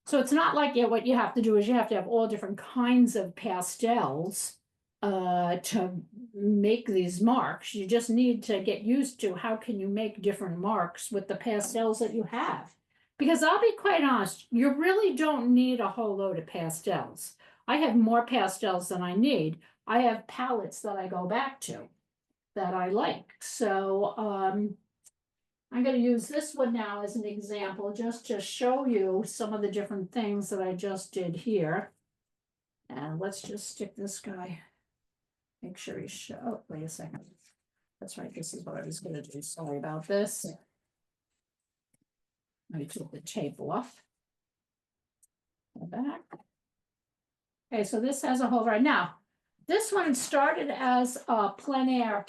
S1: So it's not like what you have to do is you have to have all different kinds of pastels to make these marks. You just need to get used to how can you make different marks with the pastels that you have. Because I'll be quite honest, you really don't need a whole load of pastels. I have more pastels than I need. I have palettes that I go back to that I like. So I'm going to use this one now as an example, just to show you some of the different things that I just did here. And let's just stick this guy. Make sure he show. Oh, wait a second. That's right. This is what I was going to do. Sorry about this. Let me take the tape off. Go back. Okay, so this has a hole right now. This one started as a plein air,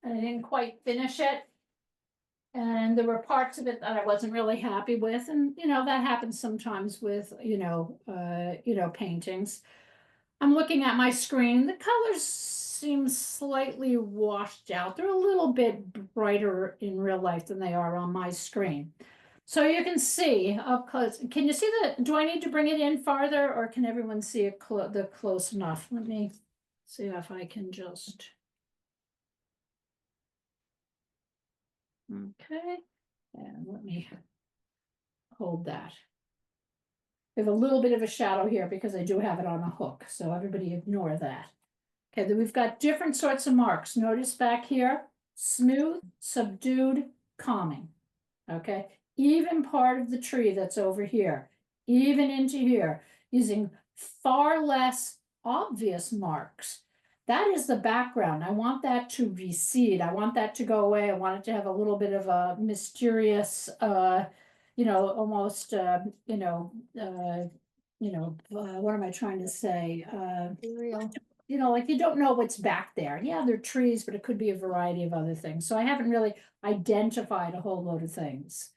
S1: and I didn't quite finish it. And there were parts of it that I wasn't really happy with, and that happens sometimes with paintings. I'm looking at my screen. The colors seem slightly washed out. They're a little bit brighter in real life than they are on my screen. So you can see up close. Can you see that? Do I need to bring it in farther, or can everyone see it close enough? Let me see if I can just. Okay, and let me hold that. I have a little bit of a shadow here because I do have it on a hook, so everybody ignore that. Okay, then we've got different sorts of marks. Notice back here, smooth, subdued, calming. Okay, even part of the tree that's over here, even into here, using far less obvious marks. That is the background. I want that to recede. I want that to go away. I want it to have a little bit of a mysterious, almost, what am I trying to say?
S4: Real.
S1: Like you don't know what's back there. Yeah, they're trees, but it could be a variety of other things. So I haven't really identified a whole load of things.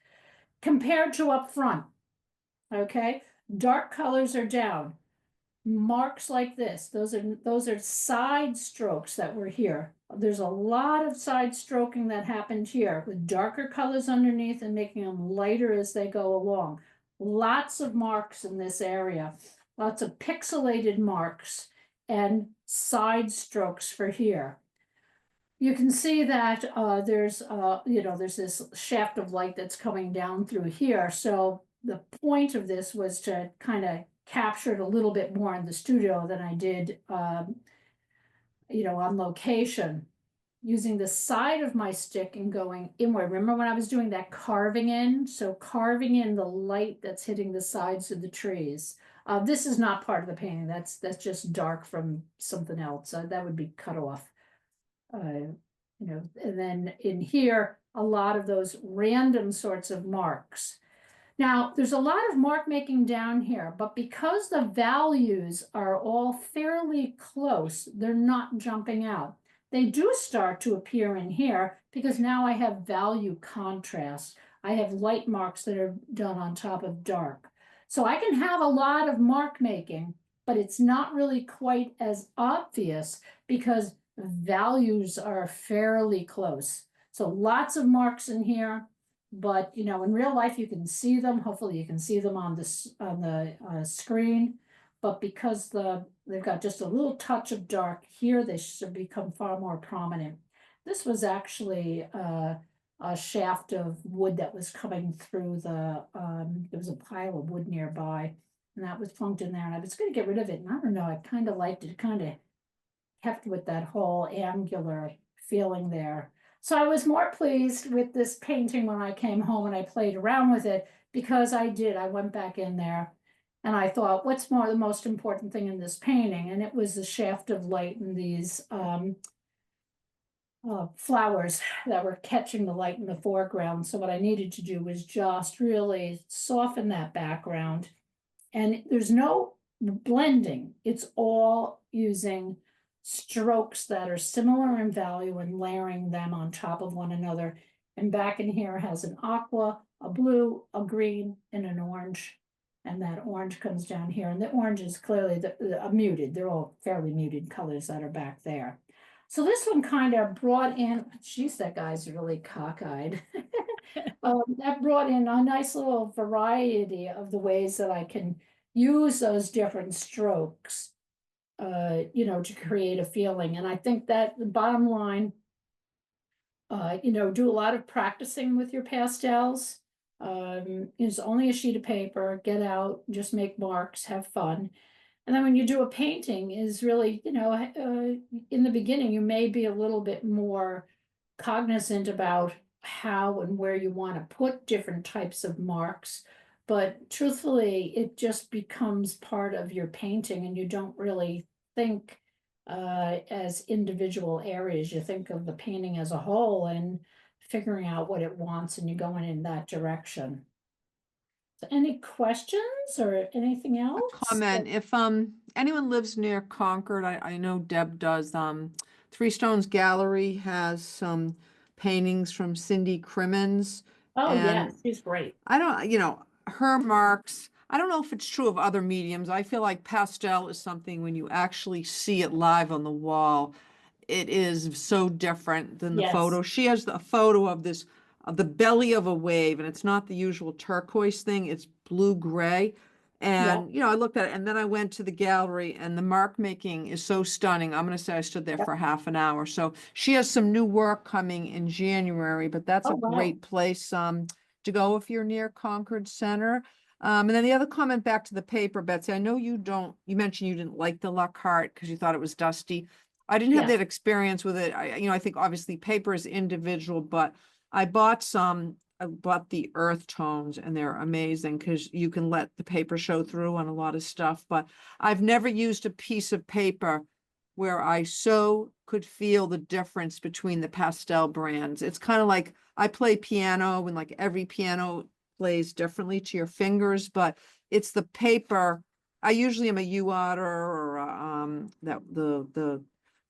S1: Compared to up front, okay? Dark colors are down. Marks like this, those are side strokes that were here. There's a lot of side stroking that happened here with darker colors underneath and making them lighter as they go along. Lots of marks in this area, lots of pixelated marks and side strokes for here. You can see that there's this shaft of light that's coming down through here. So the point of this was to kind of capture it a little bit more in the studio than I did, on location, using the side of my stick and going inward. Remember when I was doing that carving in? So carving in the light that's hitting the sides of the trees. This is not part of the painting. That's just dark from something else. That would be cut off. And then in here, a lot of those random sorts of marks. Now, there's a lot of mark making down here, but because the values are all fairly close, they're not jumping out. They do start to appear in here because now I have value contrast. I have light marks that are done on top of dark. So I can have a lot of mark making, but it's not really quite as obvious because values are fairly close. So lots of marks in here, but in real life you can see them. Hopefully you can see them on the screen. But because they've got just a little touch of dark here, they should become far more prominent. This was actually a shaft of wood that was coming through there was a pile of wood nearby, and that was plunked in there, and I was going to get rid of it, and I don't know, I kind of liked it. Kind of kept with that whole angular feeling there. So I was more pleased with this painting when I came home and I played around with it, because I went back in there and I thought, what's the most important thing in this painting? And it was the shaft of light and these flowers that were catching the light in the foreground. So what I needed to do was just really soften that background. And there's no blending. It's all using strokes that are similar in value and layering them on top of one another. And back in here has an aqua, a blue, a green, and an orange. And that orange comes down here. And the orange is clearly muted. They're all fairly muted colors that are back there. So this one kind of brought in, geez, that guy's really cockeyed. That brought in a nice little variety of the ways that I can use those different strokes, to create a feeling. And I think that the bottom line, do a lot of practicing with your pastels. It's only a sheet of paper, get out, just make marks, have fun. And then when you do a painting is really, in the beginning, you may be a little bit more cognizant about how and where you want to put different types of marks. But truthfully, it just becomes part of your painting and you don't really think as individual areas. You think of the painting as a whole and figuring out what it wants and you're going in that direction. Any questions or anything else?
S2: Comment, if anyone lives near Concord, I know Deb does, Three Stones Gallery has some paintings from Cindy Crimmins.
S1: Oh,
S2: and
S1: yes, she's great.
S2: I don't, her marks, I don't know if it's true of other mediums. I feel like pastel is something when you actually see it live on the wall, it is so different than the
S1: Yes.
S2: photo. She has a photo of the belly of a wave, and it's not the usual turquoise thing, it's blue-gray. And, I looked at it, and then I went to the gallery, and the mark making is so stunning. I'm going to say I stood there for half an hour. So she has some new work coming in January, but that's
S1: Oh,
S2: a
S1: wow.
S2: great place to go if you're near Concord Center. And then the other comment back to the paper, Betsy, I know you mentioned you didn't like the Lockhart because you thought it was dusty. I didn't have
S1: Yeah.
S2: that experience with it. I think obviously paper is individual, but I bought the earth tones and they're amazing because you can let the paper show through on a lot of stuff. But I've never used a piece of paper where I so could feel the difference between the pastel brands. It's kind of like I play piano and like every piano displays differently to your fingers, but it's the paper. I usually am a U-otter or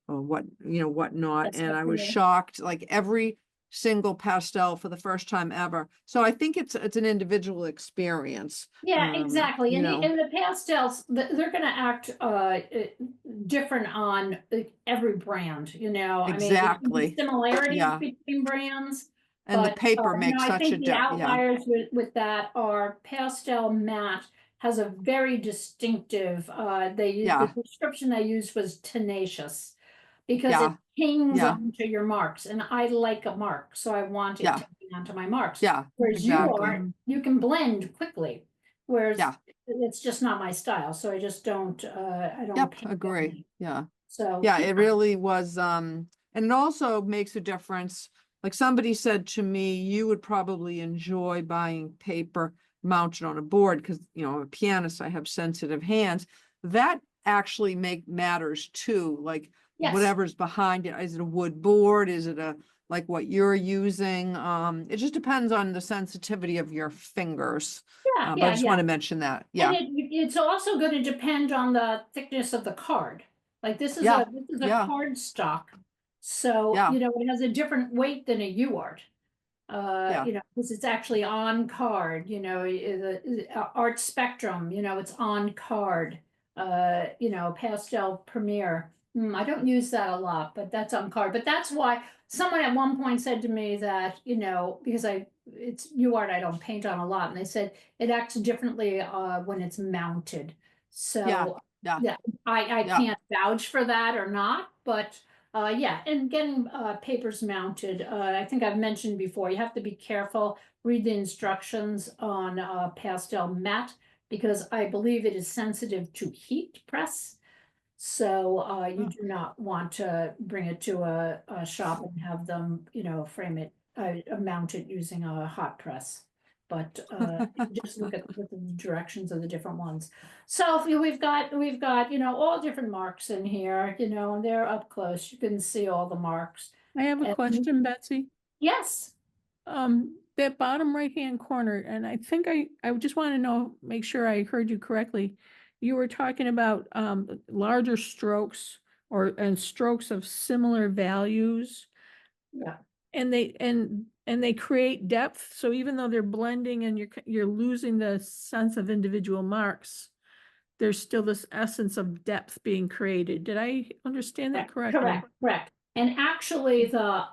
S2: whatnot,
S1: That's
S2: and
S1: what
S2: I was
S1: we're-
S2: shocked, like every single pastel for the first time ever. So I think it's an individual experience.
S1: Yeah, exactly.
S2: You
S1: And
S2: know,
S1: the pastels, they're gonna act different on every brand, you know. I mean, there can be
S2: exactly.
S1: similarities
S2: Yeah.
S1: between brands,
S2: And the
S1: but
S2: paper
S1: you know,
S2: makes
S1: I
S2: such a
S1: think the
S2: yeah,
S1: outliers with that are pastel matte has a very distinctive, the
S2: yeah,
S1: description they used was tenacious because it
S2: yeah,
S1: hangs
S2: yeah,
S1: onto your marks, and I like a mark, so I want it to
S2: yeah,
S1: hang onto my marks.
S2: yeah,
S1: Whereas you
S2: exactly.
S1: are, you can blend quickly, whereas
S2: Yeah,
S1: it's just not my style, so I just don't, I don't
S2: yep,
S1: paint that
S2: agree.
S1: way.
S2: Yeah.
S1: So,
S2: Yeah,
S1: yeah,
S2: it really was, and it also makes a difference. Like somebody said to me, you would probably enjoy buying paper mounted on a board because, you know, I'm a pianist, I have sensitive hands. That actually matters too, like
S1: yes,
S2: whatever's behind it. Is it a wood board? Is it like what you're using? It just depends on the sensitivity of your fingers.
S1: yeah,
S2: But I
S1: yeah,
S2: just want
S1: yeah.
S2: to mention that.
S1: And
S2: Yeah,
S1: it's also gonna depend on the thickness of the card. Like
S2: yeah,
S1: this is a
S2: yeah,
S1: card stock. So,
S2: yeah,
S1: you know, it has a different weight than a UArt.
S2: yeah,
S1: You know, because it's actually on card, you know, art spectrum, you know, it's on card. You know, pastel premiere. I don't use that a lot, but that's on card. But that's why someone at one point said to me that, you know, because it's UArt I don't paint on a lot, and they said it acts differently when it's mounted.
S2: yeah,
S1: So
S2: yeah,
S1: yeah, I
S2: yeah.
S1: can't vouch for that or not, but yeah, and getting papers mounted, I think I've mentioned before, you have to be careful, read the instructions on pastel matte, because I believe it is sensitive to heat press. So you do not want to bring it to a shop and have them, you know, frame it, mount it using a hot press. But just look at the directions of the different ones. So we've got, you know, all different marks in here, you know, and they're up close. You can see all the marks.
S3: I have a
S1: And
S3: question, Betsy.
S1: yes,
S3: That bottom right-hand corner, and I think I just want to know, make sure I heard you correctly. You were talking about larger strokes and strokes of similar values,
S1: yeah,
S3: and they create depth. So even though they're blending and you're losing the sense of individual marks, there's still this essence of depth being created. Did I understand that correctly?
S1: correct, correct. And actually, the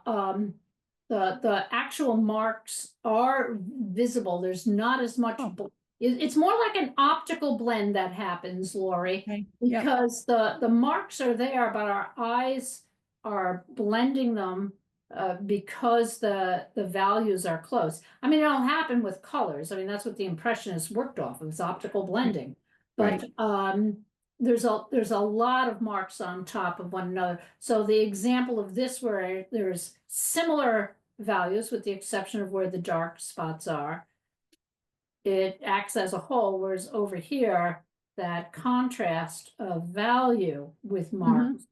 S1: actual marks are visible. There's not as much.
S3: Oh.
S1: It's more like an optical blend that happens, Lori,
S3: Okay, yep.
S1: because the marks are there, but our eyes are blending them because the values are close. I mean, it'll happen with colors. I mean, that's what the Impressionists worked off of, is optical blending. But there's a lot of marks on top of one another. So the example of this where there's similar values with the exception of where the dark spots are, it acts as a whole, whereas over here, that contrast of value with marks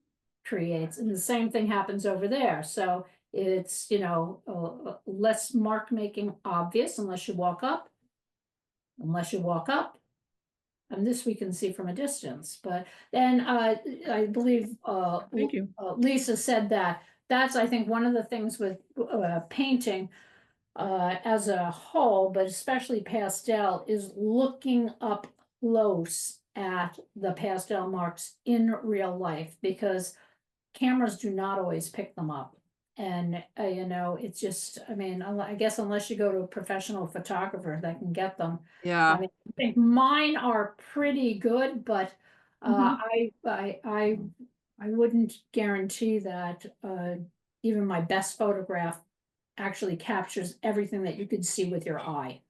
S1: creates, and the same thing happens over there. So it's, you know, less mark making obvious unless you walk up, and this we can see from a distance, but then I believe
S3: Thank you.
S1: Lisa said that that's, I think, one of the things with painting as a whole, but especially pastel, is looking up close at the pastel marks in real life, because cameras do not always pick them up. And, you know, it's just, I mean, I guess unless you go to a professional photographer that can get them.
S2: Yeah.
S1: I mean, I think mine are pretty good, but I wouldn't guarantee that even my best photograph actually captures everything that you could see with your eye.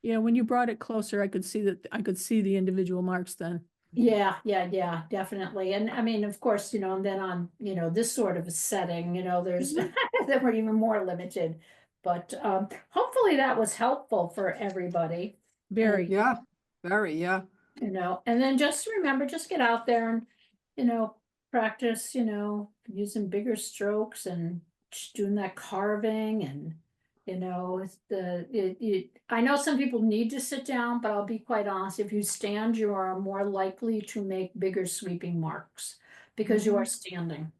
S3: Yeah, when you brought it closer, I could see the individual marks then.
S1: Yeah, definitely. And I mean, of course, you know, and then on, you know, this sort of a setting, you know, there's then we're even more limited. But hopefully that was helpful for everybody.
S3: Very.
S2: Yeah, very, yeah.
S1: You know, and then just remember, just get out there and, you know, practice, you know, using bigger strokes and just doing that carving and You know, I know some people need to sit down, but I'll be quite honest, if you stand, you are more likely to make bigger sweeping marks because you are standing.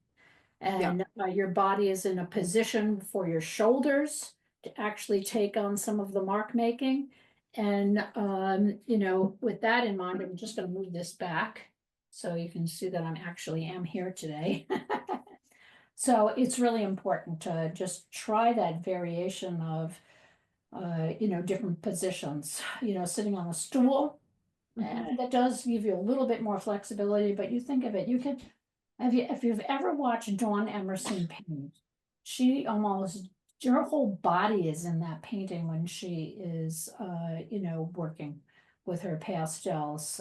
S1: And your body is in a position for your shoulders to actually take on some of the mark making. And, you know, with that in mind, I'm just gonna move this back so you can see that I'm actually am here today. So it's really important to just try that variation of, you know, different positions, you know, sitting on a stool. And that does give you a little bit more flexibility, but you think of it, you can, if you've ever watched Dawn Emerson paint, she almost, her whole body is in that painting when she is, you know, working with her pastels,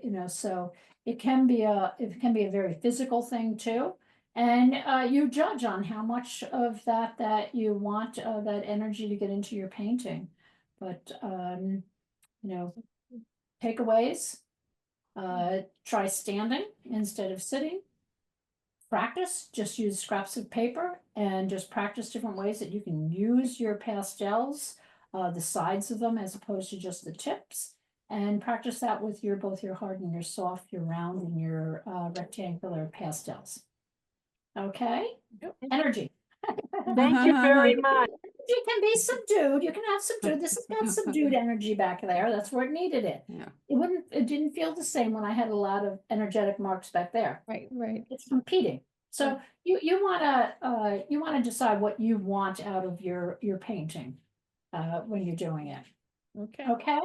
S1: you know, so it can be a very physical thing too. And you judge on how much of that you want that energy to get into your painting. But you know, takeaways, try standing instead of sitting. Practice, just use scraps of paper and just practice different ways that you can use your pastels, the sides of them as opposed to just the tips. And practice that with your both your hard and your soft, your round and your rectangular pastels. Okay, energy.
S5: Thank you very much.
S1: It can be subdued. You can have subdued. This has got subdued energy back there. That's where it needed it.
S2: Yeah.
S1: It didn't feel the same when I had a lot of energetic marks back there.
S3: Right, right.
S1: It's competing. So you wanna decide what you want out of your painting when you're doing it.
S3: Okay,
S1: Okay?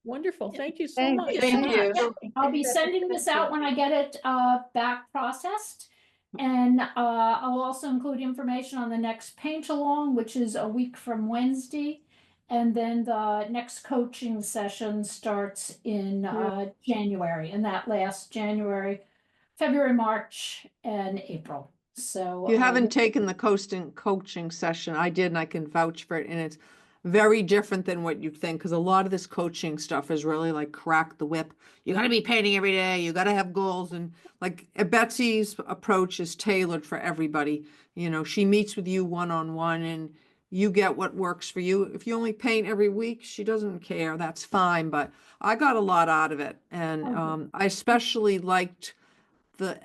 S3: wonderful. Thank you so
S4: Thank
S3: much.
S4: you.
S5: Thank you.
S1: Yeah, I'll be sending this out when I get it back processed. And I'll also include information on the next paint along, which is a week from Wednesday. And then the next coaching session starts in January, and that lasts January, February, March, and April. So
S2: You haven't taken the coaching session. I did, and I can vouch for it. And it's very different than what you think, because a lot of this coaching stuff is really like crack the whip. You got to be painting every day. You got to have goals. And like Betsy's approach is tailored for everybody. You know, she meets with you one-on-one and you get what works for you. If you only paint every week, she doesn't care. That's fine. But I got a lot out of it. And I especially liked the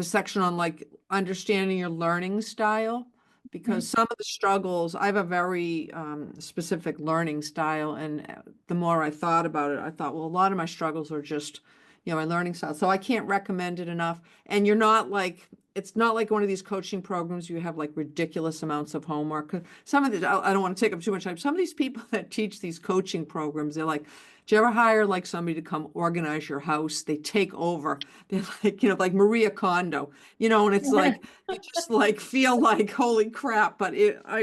S2: section on like understanding your learning style, because some of the struggles, I have a very specific learning style, and the more I thought about it, I thought, well, a lot of my struggles are just, you know, my learning style. So I can't recommend it enough. And you're not like, it's not like one of these coaching programs you have like ridiculous amounts of homework. 'Cause some of the, I don't want to take up too much time. Some of these people that teach these coaching programs, they're like, do you ever hire like somebody to come organize your house? They take over. They're like, you know, like Maria Kondo, you know, and it's like, you just like feel like, holy crap. But I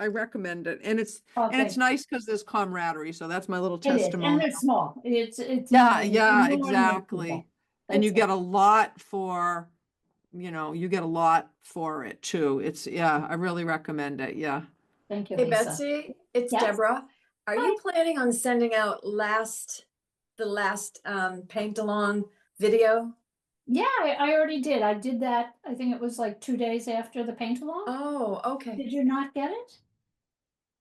S2: recommend it. And it's nice because there's camaraderie. So that's my little
S1: It is,
S2: testimony.
S1: and they're small. It's
S2: Yeah,
S1: more
S2: exactly.
S1: people.
S2: And you
S1: That's
S2: get a lot for, you know, you get a lot for it too. It's, yeah, I really recommend it. Yeah.
S1: Thank you,
S6: Hey
S1: Lisa.
S6: Betsy, it's
S1: Yes.
S6: Deborah. Are
S1: Hi.
S6: you planning on sending out the last paint along video?
S1: Yeah, I already did. I did that. I think it was like 2 days after the paint along.
S6: Oh, okay.
S1: Did you not get it?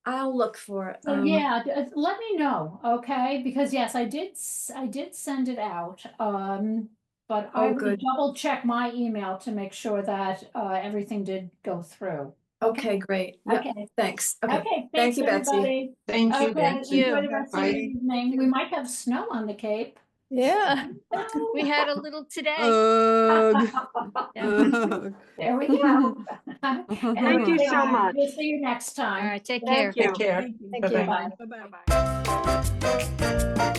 S6: I'll look for it.
S1: So yeah, let me know, okay? Because yes, I did send it out. But I will
S6: good.
S1: double check my email to make sure that everything did go through.
S6: Okay, great. Yep,
S1: Okay.
S6: thanks. Okay.
S1: Okay,
S6: Thank
S1: thanks
S6: you, Betsy.
S1: everybody.
S5: Thank you.
S1: Okay,
S5: Thank you.
S1: enjoy the rest of your
S5: Bye.
S1: evening. We might have snow on the Cape.
S3: Yeah.
S4: We had a little today.
S2: Ugh.
S4: Yeah.
S2: Ugh.
S1: There we go.
S5: Thank you so much.
S1: We'll see you next
S4: All
S1: time.
S4: right, take care.
S5: Take care.
S3: Thank you.
S6: Thank you.
S5: Bye-bye.
S3: Bye-bye.